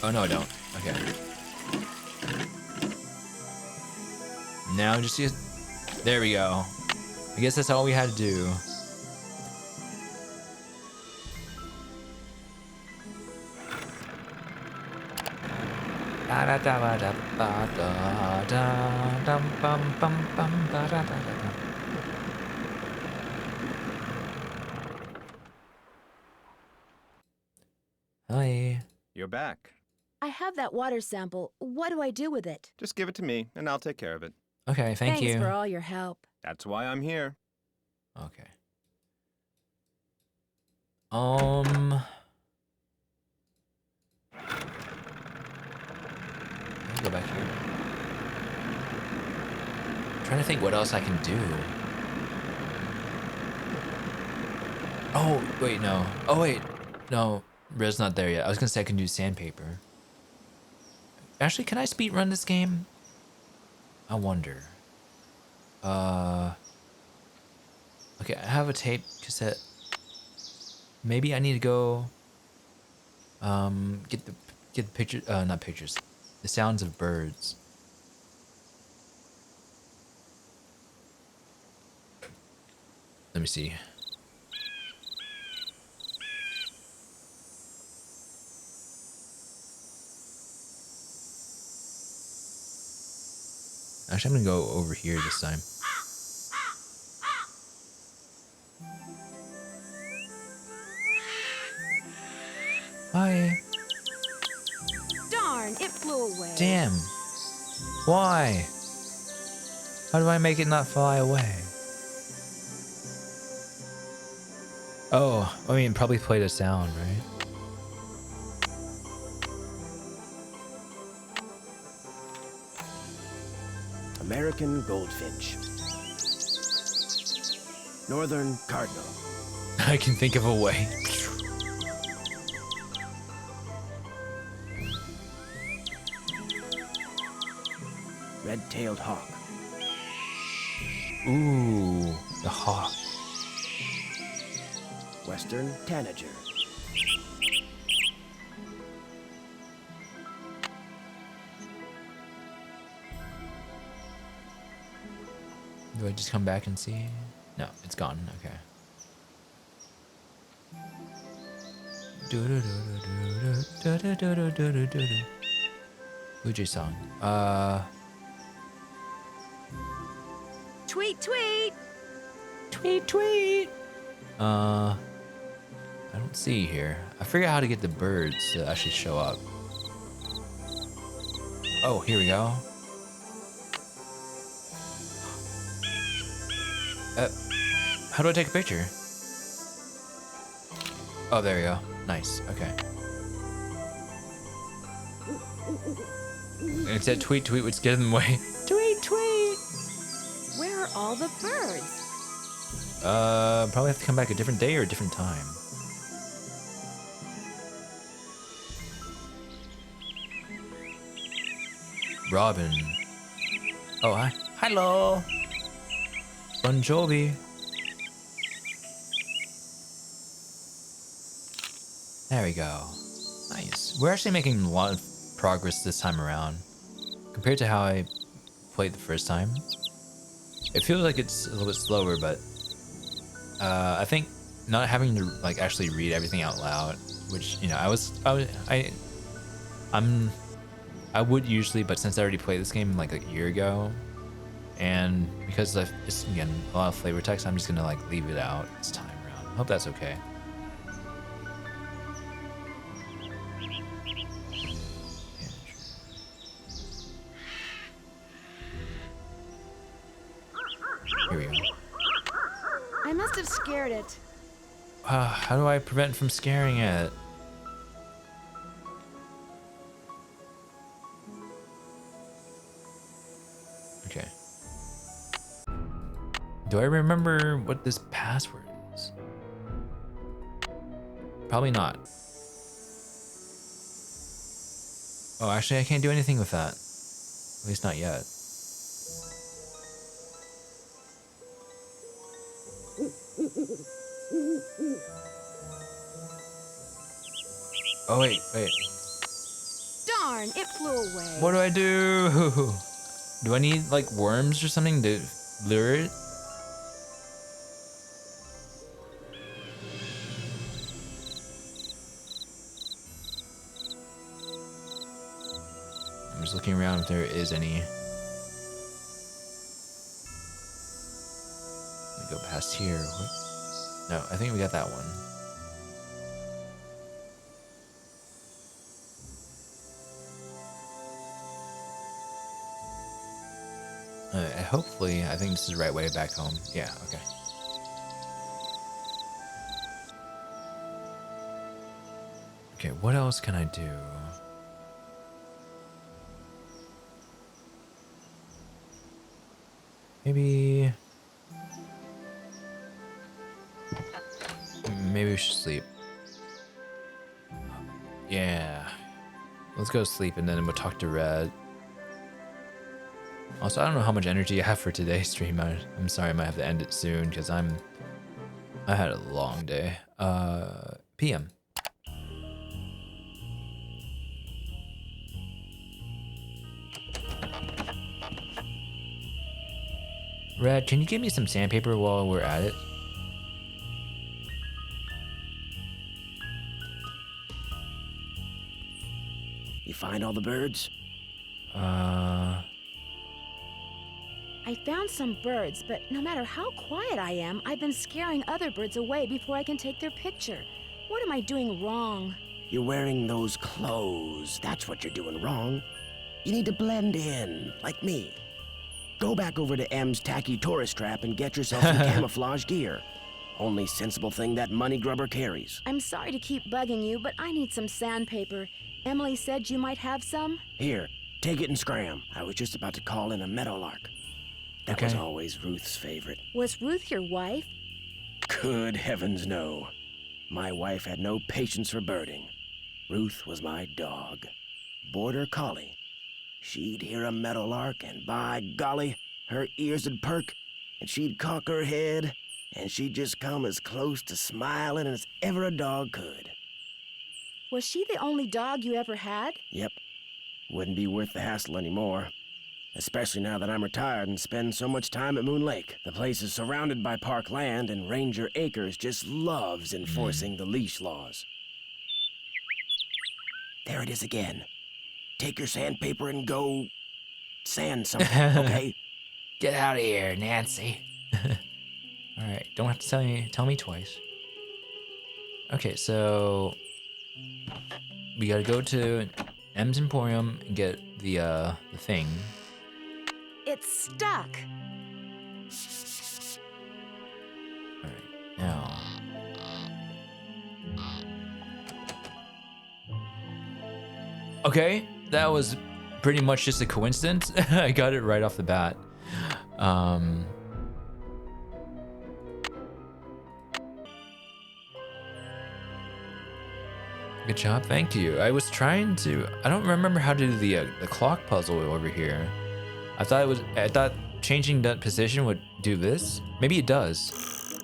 Oh, no, I don't. Okay. Now just use... There we go. I guess that's all we had to do. Hi. You're back. I have that water sample. What do I do with it? Just give it to me, and I'll take care of it. Okay, thank Thanks you. for all your help. That's why I'm here. Okay. Let me go back here. I'm trying to think what else I can do. Oh, wait, no. Oh, wait. No, Red's not there yet. I was gonna say I can do sandpaper. Actually, can I speed run this game? I wonder. Okay, I have a tape cassette. Maybe I need to go get the picture not pictures. The sounds of birds. Let me see. Actually, I'm gonna go over here this time. Hi. Darn, it flew away. Damn. Why? How do I make it not fly away? Oh, I mean, probably play the sound, right? American goldfinch. Northern cardinal. I can think of a way. Red-tailed hawk. Ooh, the hawk. Western tanager. Do I just come back and see? No, it's gone. Okay. Blue Jay song. Tweet, tweet. Tweet, tweet. I don't see here. I figured out how to get the birds to actually show up. Oh, here we go. How do I take a picture? Oh, there we go. Nice. Okay. And it said tweet, tweet, which gave them away. Tweet, tweet. Where are all the birds? Probably have to come back a different day or a different time. Robin. Oh, hi. Hello. Bon Jovi. There we go. Nice. We're actually making a lot of progress this time around. Compared to how I played the first time. It feels like it's a little bit slower, but I think not having to like actually read everything out loud, which, you know, I would usually, but since I already played this game like a year ago, and because it's again a lot of flavor text, I'm just gonna like leave it out this time around. Hope that's okay. Here we go. I must have scared it. How do I prevent from scaring it? Okay. Do I remember what this password is? Probably not. Oh, actually, I can't do anything with that. At least not yet. Oh, wait. Darn, it flew away. What do I do? Do I need, like, worms or something to lure it? looking around if there is any. Let me go past here. What? No, I think we got that one. Hopefully, I think this is the right way back home. Yeah, okay. Okay, what else can I do? Maybe we should sleep. Yeah. Let's go sleep and then we'll talk to Red. Also, I don't know how much energy I have for today's stream. I'm sorry I might have to end it soon because I had a long day. PM. Red, can you give me some sandpaper while we're at it? You find all the birds? I found some birds, but no matter how quiet I am, I've been scaring other birds away before I can take their picture. What am I doing wrong? You're wearing those clothes. That's what you're doing wrong. You need to blend in, like me. Go back over to M's tacky tourist trap and get yourself some camouflage gear. Only sensible thing that money grubber carries. I'm sorry to keep bugging you, but I need some sandpaper. Emily said you might have some? Here, take it and scram. I was just about to call in a meadowlark. That was always Ruth's favorite. Was Ruth your wife? Good heavens, no. My wife had no patience for birding. Ruth was my dog. Border collie. She'd hear a meadowlark, and by golly, her ears would perk, and she'd cock her head, and she'd just come as close to smiling as ever a dog could. Was she the only dog you ever had? Yep. Wouldn't be worth the hassle anymore. Especially now that I'm retired and spend so much time at Moon Lake. The place is surrounded by park land, and Ranger Acres just loves enforcing the leash laws. There it is again. Take your sandpaper and go sand something, okay? Get out of here, Nancy. All right, don't have to tell me twice. Okay, so we gotta go to M's Emporium and get the thing. It's stuck. All right, now. Okay, that was pretty much just a coincidence. I got it right off the bat. Good job, thank you. I was trying to. I don't remember how to do the clock puzzle over here. I thought changing that position would do this. Maybe it does.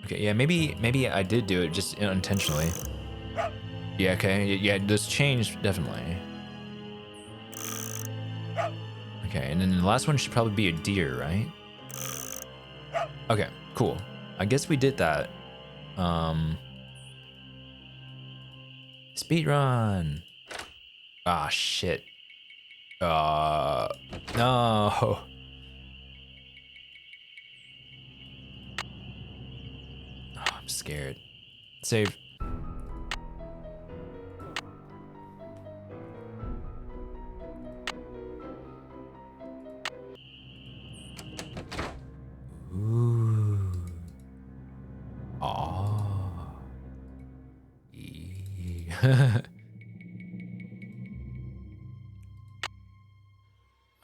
Okay, yeah, maybe I did do it just unintentionally. Yeah, okay, yeah, this changed definitely. Okay, and then the last one should probably be a deer, right? Okay, cool. I guess we did that. Speed run. Ah, shit. No. Oh, I'm scared. Save. Ooh. Oh.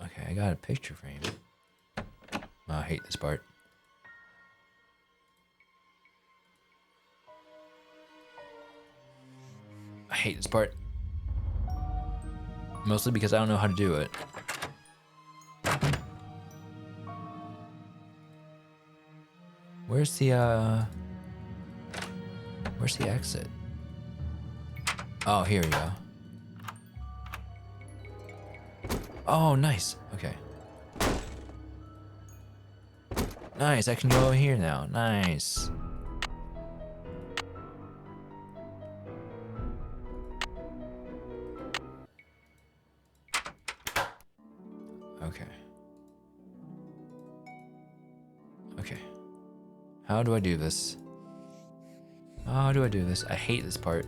Okay, I got a picture frame. Oh, I hate this part. I hate this part. Mostly because I don't know how to do it. Where's the exit? Oh, here we go. Oh, nice. Okay. Nice, I can go over here now. Nice. Okay. How do I do this? How do I do this? I hate this part.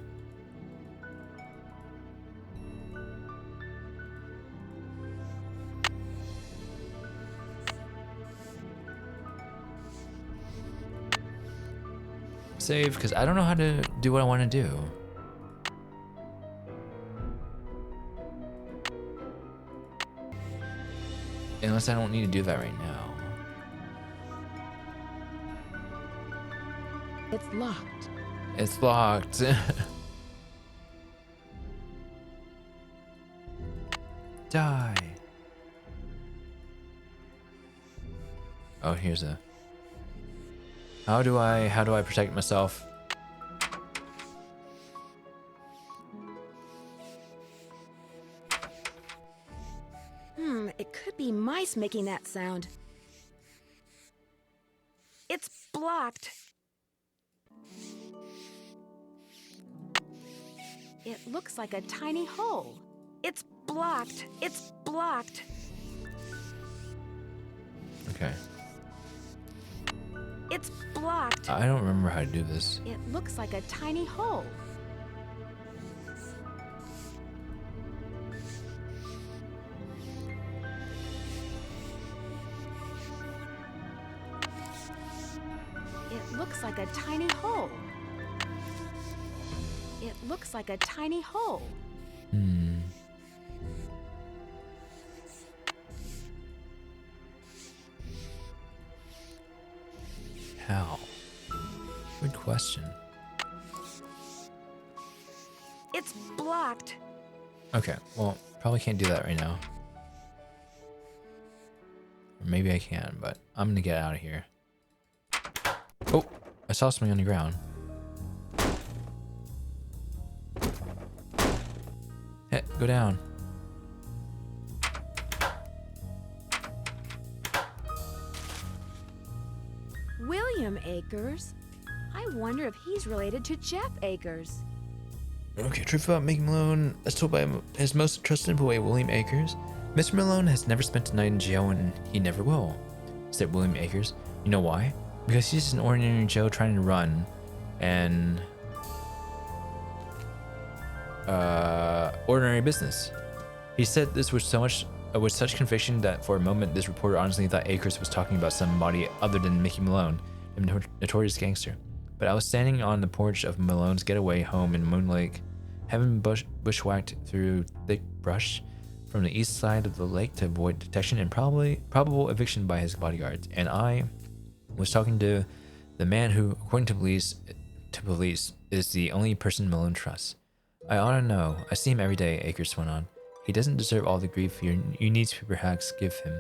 Save, because I don't know how to do what I want to do. Unless I don't need to do that right now. It's locked. It's locked. Die. Oh, here's a... How do I protect myself? It could be mice making that sound. It's blocked. It looks like a tiny hole. It's blocked. It's blocked. Okay. It's blocked. I don't remember how to do this. It looks like a tiny hole. It looks like a tiny hole. It looks like a tiny hole. How? Good question. It's blocked. Okay, well, probably can't do that right now. Or maybe I can, but I'm gonna get out of here. Oh, I saw something on the ground. Hey, go down. William Akers? I wonder if he's related to Jeff Akers. Okay, truth about Mickey Malone, as told by his most trusted employee, William Akers. Mr. Malone has never spent a night in jail and he never will, said William Akers. You know why? Because he's just an ordinary Joe trying to run an ordinary business. He said this with such conviction that for a moment this reporter honestly thought Akers was talking about somebody other than Mickey Malone, a notorious gangster. But I was standing on the porch of Malone's getaway home in Moon Lake, having bushwhacked through thick brush from the east side of the lake to avoid detection and probable eviction by his bodyguards, and I was talking to the man who, according to police, is the only person Malone trusts. I ought to know. I see him every day, Akers went on. He doesn't deserve all the grief you newspaper hacks give him.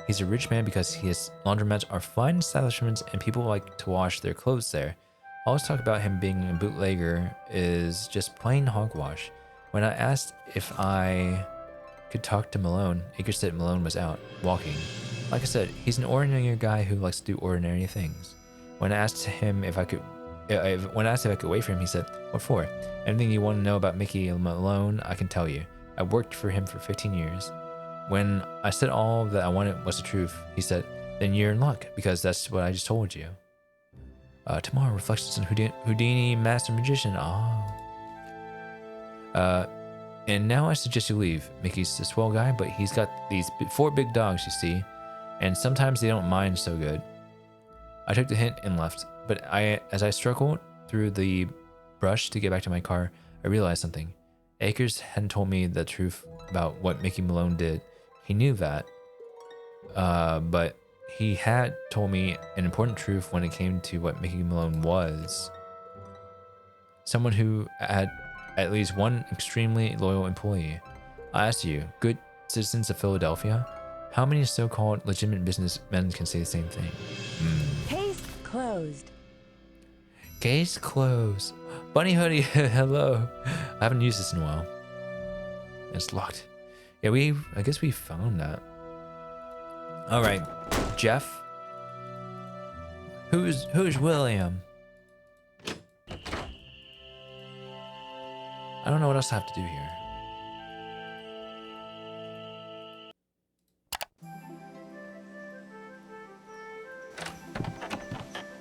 He's a rich man because his laundromats are fine establishments and people like to wash their clothes there. All this talk about him being a bootlegger is just plain hogwash. When I asked if I could talk to Malone, Akers said Malone was out, walking. Like I said, he's an ordinary guy who likes to do ordinary things. When I asked him if I could wait for him, he said, "What for? Anything you want to know about Mickey Malone, I can tell you. I worked for him for 15 years. When I said all that I wanted was the truth, he said, then you're in luck, because that's what I just told you. Tomorrow, Reflections on Houdini, Master Magician. And now I suggest you leave. Mickey's a swell guy, but he's got these 4 big dogs, you see, and sometimes they don't mind so good." I took the hint and left, but as I struggled through the brush to get back to my car, I realized something. Akers hadn't told me the truth about what Mickey Malone did. He knew that, but he had told me an important truth when it came to what Mickey Malone was. Someone who had at least one extremely loyal employee. I ask you, good citizens of Philadelphia, how many so-called legitimate businessmen can say the same thing? Case closed. Case closed. Bunny Hoodie, hello. I haven't used this in a while. It's locked. Yeah, I guess we found that. All right, Jeff. Who's William? I don't know what else I have to do here.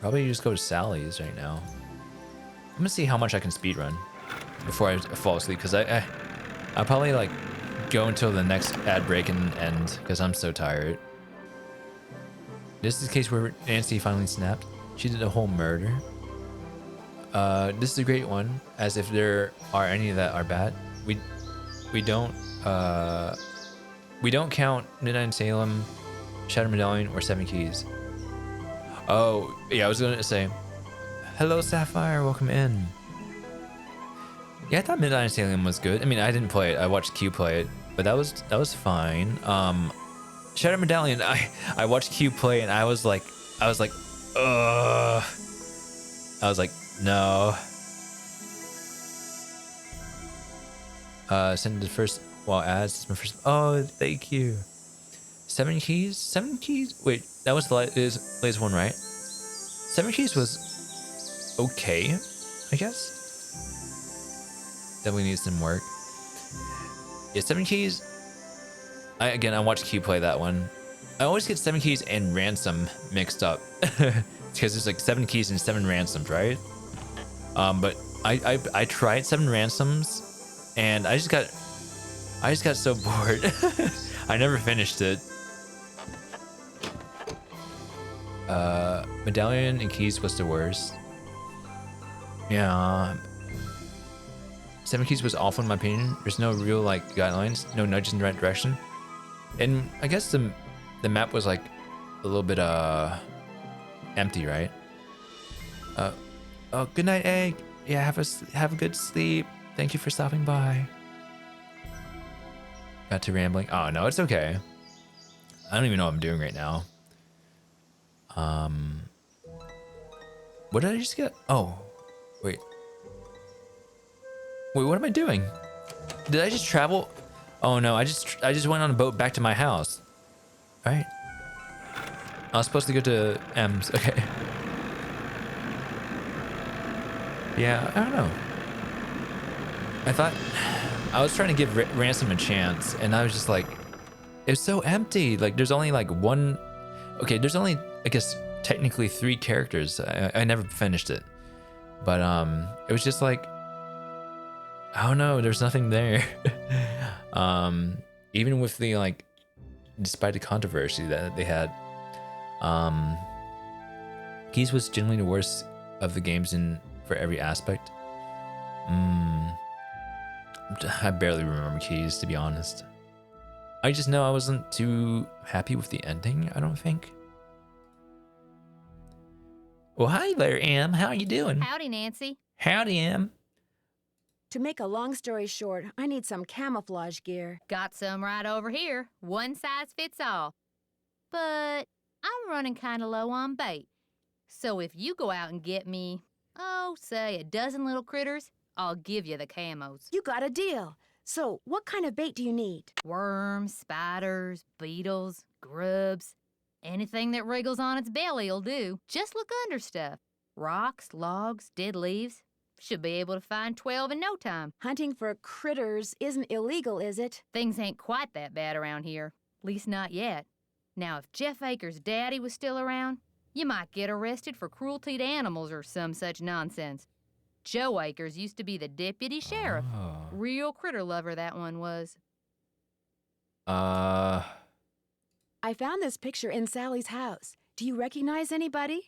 Probably just go to Sally's right now. I'm gonna see how much I can speedrun before I fall asleep, because I'll probably like go until the next ad break and end, because I'm so tired. This is the case where Nancy finally snapped. She did a whole murder. This is a great one, as if there are any that are bad. We don't count Midnight in Salem, Shattered Medallion, or Seven Keys. Oh yeah, I was gonna say, hello Sapphire, welcome in. Yeah, I thought Midnight in Salem was good. I mean, I didn't play it. I watched Q play it, but that was fine. Shattered Medallion, I watched Q play and I was like, ugh. I was like, no. Send the first ads. It's my first. Oh, thank you. Seven keys. Wait, that was the latest one, right? Seven keys was okay, I guess. Definitely needs some work. Yeah, Seven Keys. I watched Q play that one. I always get Seven Keys and Ransom mixed up because there's like 7 keys and 7 ransoms, right? But I tried 7 ransoms and I just got so bored. I never finished it. Medallion and Keys was the worst. Yeah. 7 Keys was awful in my opinion. There's no real like guidelines, no nudges in the right direction. And I guess the map was like a little bit empty, right? Oh, good night, Egg. Yeah, have a good sleep. Thank you for stopping by. Got to rambling. Oh no, it's okay. I don't even know what I'm doing right now. What did I just get? Oh, wait, what am I doing? Did I just travel? Oh no, I just went on a boat back to my house. Right? I was supposed to go to M's. Okay. Yeah, I don't know. I thought I was trying to give Ransom a chance, and I was just like, it's so empty. Like, there's only like one. Okay, there's only, I guess, technically 3 characters. I never finished it, but it was just like, I don't know. There's nothing there. Even with the like, despite the controversy that they had, Keys was generally the worst of the games for every aspect. I barely remember Keys, to be honest. I just know I wasn't too happy with the ending, I don't think. Well, hi there, Em. How are you doing? Howdy, Nancy. Howdy, Em. To make a long story short, I need some camouflage gear. Got some right over here. One size fits all. But I'm running kind of low on bait. So if you go out and get me, say a dozen little critters, I'll give you the camos. You got a deal. So what kind of bait do you need? Worms, spiders, beetles, grubs. Anything that wriggles on its belly'll do. Just look under stuff. Rocks, logs, dead leaves. Should be able to find 12 in no time. Hunting for critters isn't illegal, is it? Things ain't quite that bad around here. Least not yet. Now, if Jeff Akers' daddy was still around, you might get arrested for cruelty to animals or some such nonsense. Joe Akers used to be the deputy sheriff. Oh. Real critter lover that one was. I found this picture in Sally's house. Do you recognize anybody?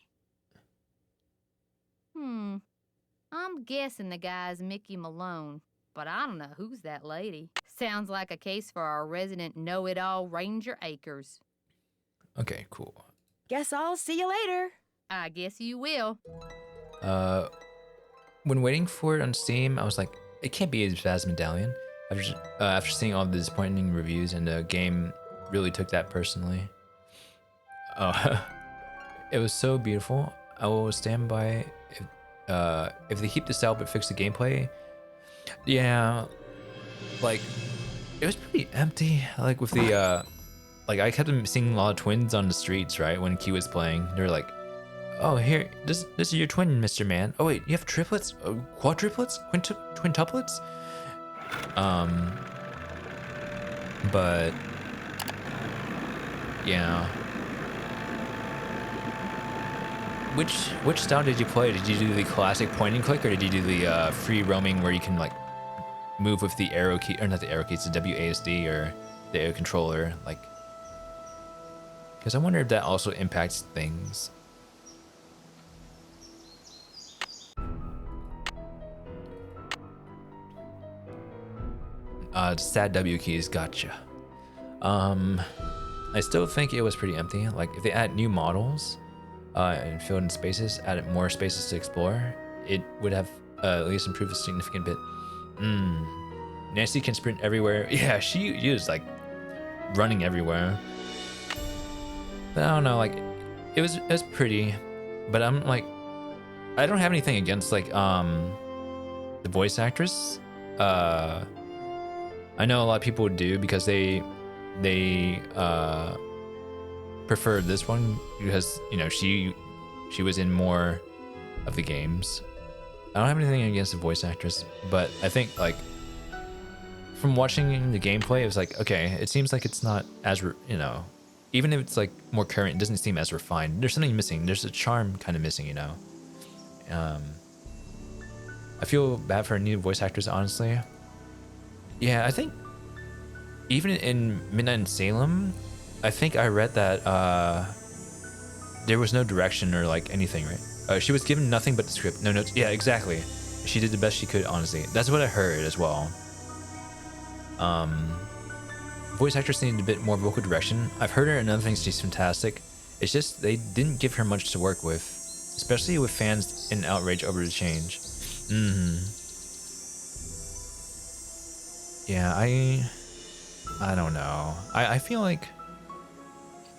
I'm guessing the guy's Mickey Malone, but I don't know who's that lady. Sounds like a case for our resident know-it-all Ranger Akers. Okay, cool. Guess I'll see you later. I guess you will. When waiting for it on Steam, I was like, it can't be as bad as Medallion. After seeing all the disappointing reviews, and the game really took that personally. Oh, it was so beautiful. I will stand by if they keep this out but fix the gameplay. Yeah, like it was pretty empty. Like with the like I kept seeing a lot of twins on the streets, right? When Q was playing, they're like, "Oh, here, this is your twin, Mr. Man. Oh wait, you have triplets, quadruplets, quintuplets." But yeah, which style did you play? Did you do the classic point and click, or did you do the free roaming where you can like move with the arrow key, or not the arrow key, it's the WASD or the air controller, like? Because I wonder if that also impacts things. Sad W keys, gotcha. I still think it was pretty empty. Like if they add new models and filled in spaces, added more spaces to explore, it would have at least improved a significant bit. Nancy can sprint everywhere. Yeah, she is like running everywhere. But I don't know, like it was pretty, but I'm like, I don't have anything against like the voice actress. I know a lot of people do because they prefer this one because, you know, she was in more of the games. I don't have anything against the voice actress, but I think like from watching the gameplay, it was like, okay, it seems like it's not as, you know, even if it's like more current, it doesn't seem as refined. There's something missing. There's a charm kind of missing, you know. I feel bad for new voice actors, honestly. Yeah, I think even in Midnight in Salem, I think I read that there was no direction or like anything, right? She was given nothing but the script, no notes. Yeah, exactly. She did the best she could, honestly. That's what I heard as well. Voice actress needed a bit more vocal direction. I've heard her in other things, she's fantastic. It's just they didn't give her much to work with, especially with fans in outrage over the change. Yeah, I don't know. I feel like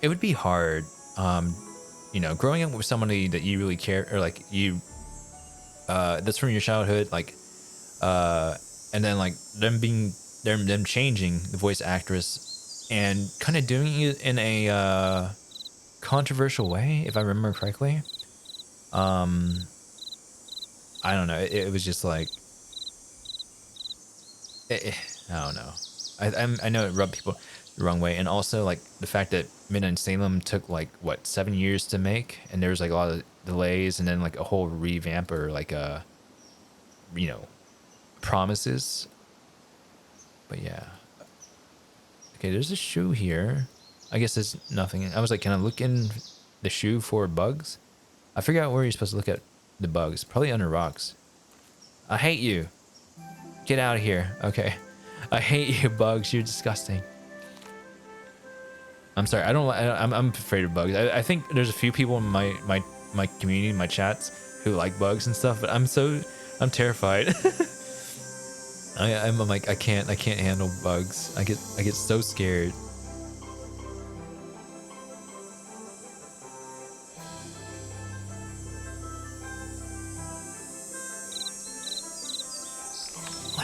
it would be hard, you know, growing up with somebody that you really care, or like you, that's from your childhood, like, and then like them changing the voice actress and kind of doing it in a controversial way, if I remember correctly. I don't know. It was just like, I don't know. I know it rubbed people the wrong way, and also like the fact that Midnight in Salem took like what 7 years to make, and there was like a lot of delays, and then like a whole revamp or like a, you know, promises. But yeah. Okay, there's a shoe here. I guess there's nothing. I was like, can I look in the shoe for bugs? I figured out where you're supposed to look at the bugs. Probably under rocks. I hate you. Get out of here. Okay. I hate you, bugs. You're disgusting. I'm sorry. I'm afraid of bugs. I think there's a few people in my community, my chats, who like bugs and stuff, but I'm terrified. I'm like, I can't handle bugs. I get so scared.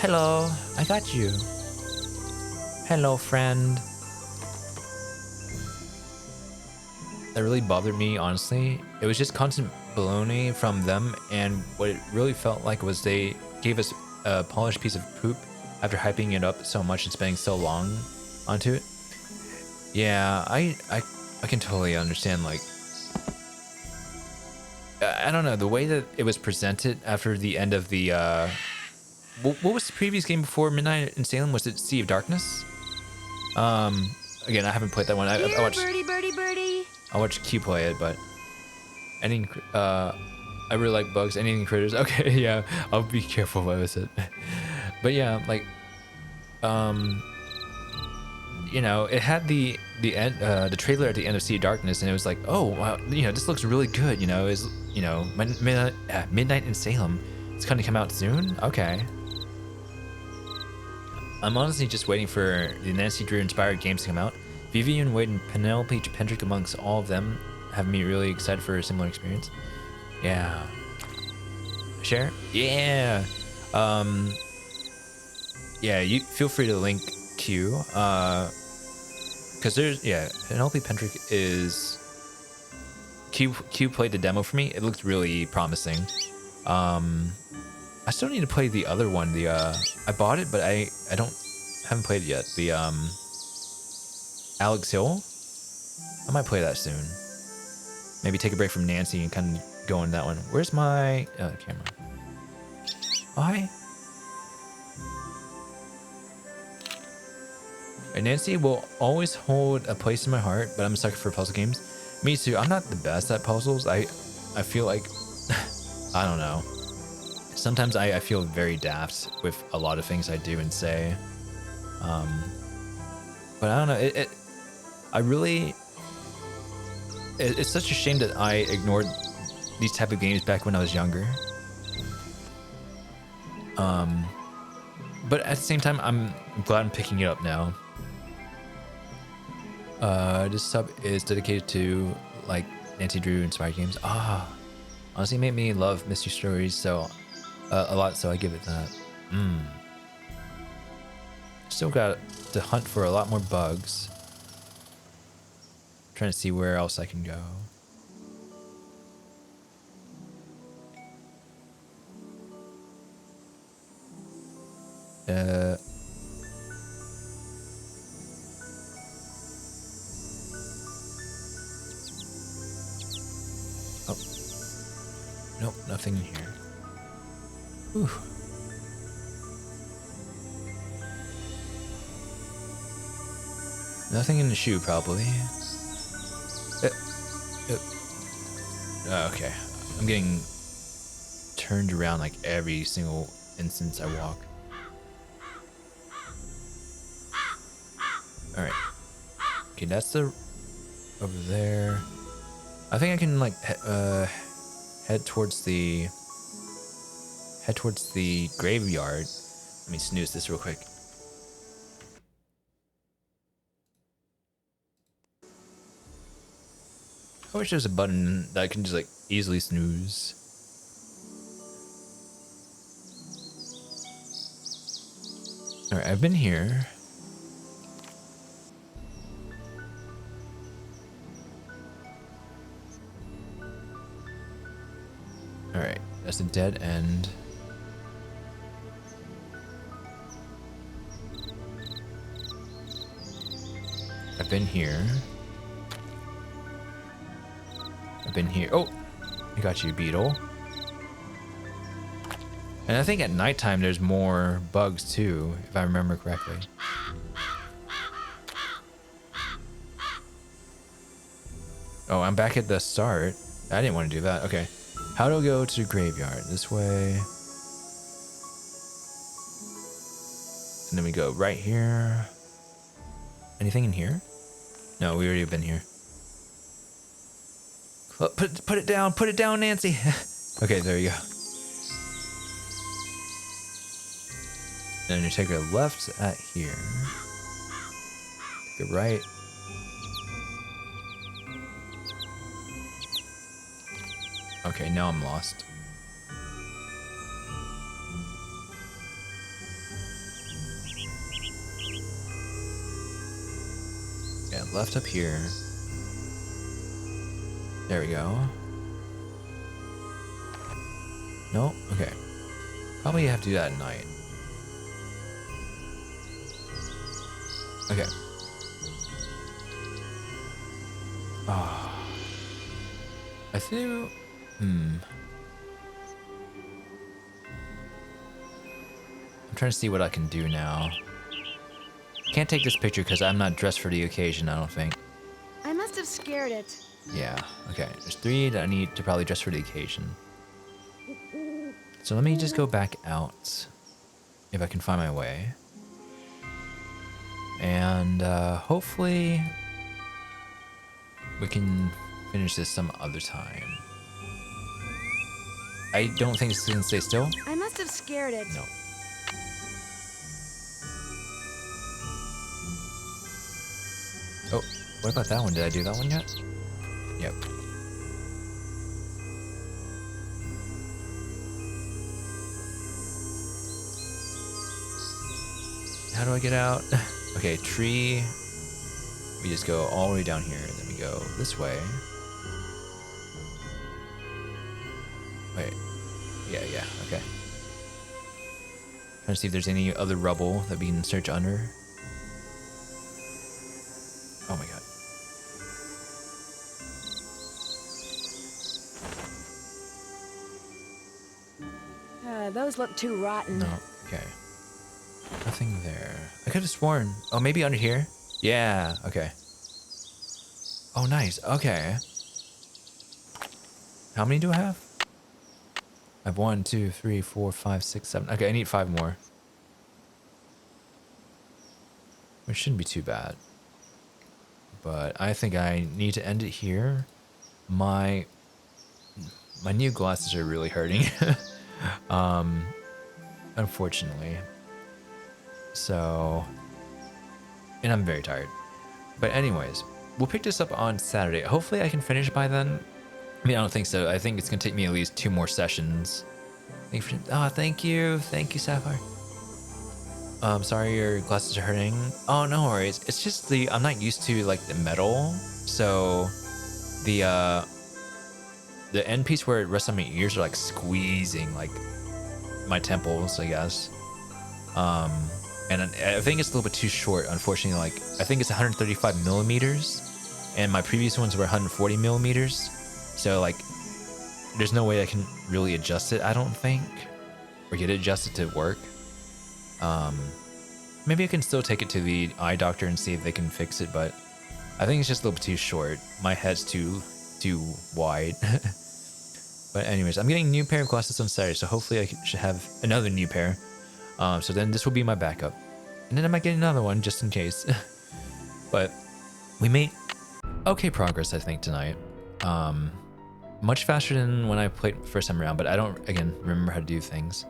Hello, I got you. Hello, friend. That really bothered me, honestly. It was just constant baloney from them, and what it really felt like was they gave us a polished piece of poop after hyping it up so much and spending so long onto it. Yeah, I can totally understand, like, I don't know, the way that it was presented after the end of the what was the previous game before Midnight in Salem? Was it Sea of Darkness? Again, I haven't played that one. I watched birdie. I watched Q play it, but any I really like bugs. Anything critters. Okay, yeah, I'll be careful what I said. But yeah, like, you know, it had the end, the trailer at the end of Sea of Darkness, and it was like, oh wow, you know, this looks really good. You know, is, you know, Midnight in Salem. It's gonna come out soon. Okay. I'm honestly just waiting for the Nancy Drew inspired games to come out. Vivian Wade and Penelope Pendrick amongst all of them have me really excited for a similar experience. Yeah. Share? Yeah. Yeah, you feel free to link Q. Cause there's, yeah, Penelope Pendrick is Q played the demo for me. It looked really promising. I still need to play the other one. The I bought it, but I haven't played it yet. The Alex Hill. I might play that soon. maybe take a break from Nancy and kind of go on that one. Where's my camera? Oh, hi. And Nancy will always hold a place in my heart, but I'm a sucker for puzzle games. Me too. I'm not the best at puzzles. I feel like, I don't know. Sometimes I feel very daft with a lot of things I do and say. But I don't know. It's such a shame that I ignored these type of games back when I was younger. But at the same time, I'm glad I'm picking it up now. This sub is dedicated to like Nancy Drew inspired games. Honestly made me love mystery stories so a lot, so I give it that. Still got to hunt for a lot more bugs. Trying to see where else I can go. Oh. Nope, nothing in here. Whew. Nothing in the shoe, probably. Okay. I'm getting turned around like every single instance I walk. Alright. Okay, that's the... over there. I think I can, like, head towards the graveyard. Let me snooze this real quick. I wish there was a button that I can just, like, easily snooze. Alright, I've been here. Alright, that's a dead end. I've been here. I've been here. Oh, I got you, beetle. And I think at nighttime there's more bugs too, if I remember correctly. Oh, I'm back at the start. I didn't want to do that. Okay. How do I go to the graveyard? This way. And then we go right here. Anything in here? No, we already have been here. Put it down, Nancy. Okay, there you go. Then you take a left at here. Take a right. Okay, now I'm lost. Yeah, left up here. There we go. No? Okay. Probably have to do that at night. Okay. I think... I'm trying to see what I can do now. Can't take this picture because I'm not dressed for the occasion, I don't think. I must have scared it. Yeah, okay. There's 3 that I need to probably dress for the occasion. So let me just go back out. If I can find my way. And hopefully we can finish this some other time. I don't think it's gonna stay still. I must have scared it. No. Oh, what about that one? Did I do that one yet? Yep. How do I get out? Okay, tree. We just go all the way down here, and then we go this way. Wait. Yeah, okay. Trying to see if there's any other rubble that we can search under. Oh my god. those look too rotten. No, okay. Nothing there. I could have sworn. Oh, maybe under here? Yeah, okay. Oh, nice. Okay. How many do I have? I have 1, 2, 3, 4, 5, 6, 7. Okay, I need 5 more. Which shouldn't be too bad. But I think I need to end it here. My new glasses are really hurting. Unfortunately. So, and I'm very tired. But anyways, we'll pick this up on Saturday. Hopefully I can finish by then. I mean, I don't think so. I think it's gonna take me at least 2 more sessions. Thank you, Sapphire. Sorry your glasses are hurting. Oh, no worries. It's just I'm not used to like the metal, so the end piece where it rests on my ears are like squeezing like my temples, I guess. And I think it's a little bit too short, unfortunately. Like I think it's 135 millimeters, and my previous ones were 140 millimeters. So like, there's no way I can really adjust it, I don't think, or get it adjusted to work. Maybe I can still take it to the eye doctor and see if they can fix it, but I think it's just a little bit too short. My head's too wide. But anyways, I'm getting a new pair of glasses on Saturday, so hopefully I should have another new pair. So then this will be my backup, and then I might get another one just in case. But we made okay progress, I think, tonight. Much faster than when I played first time around, but I don't, again, remember how to do things.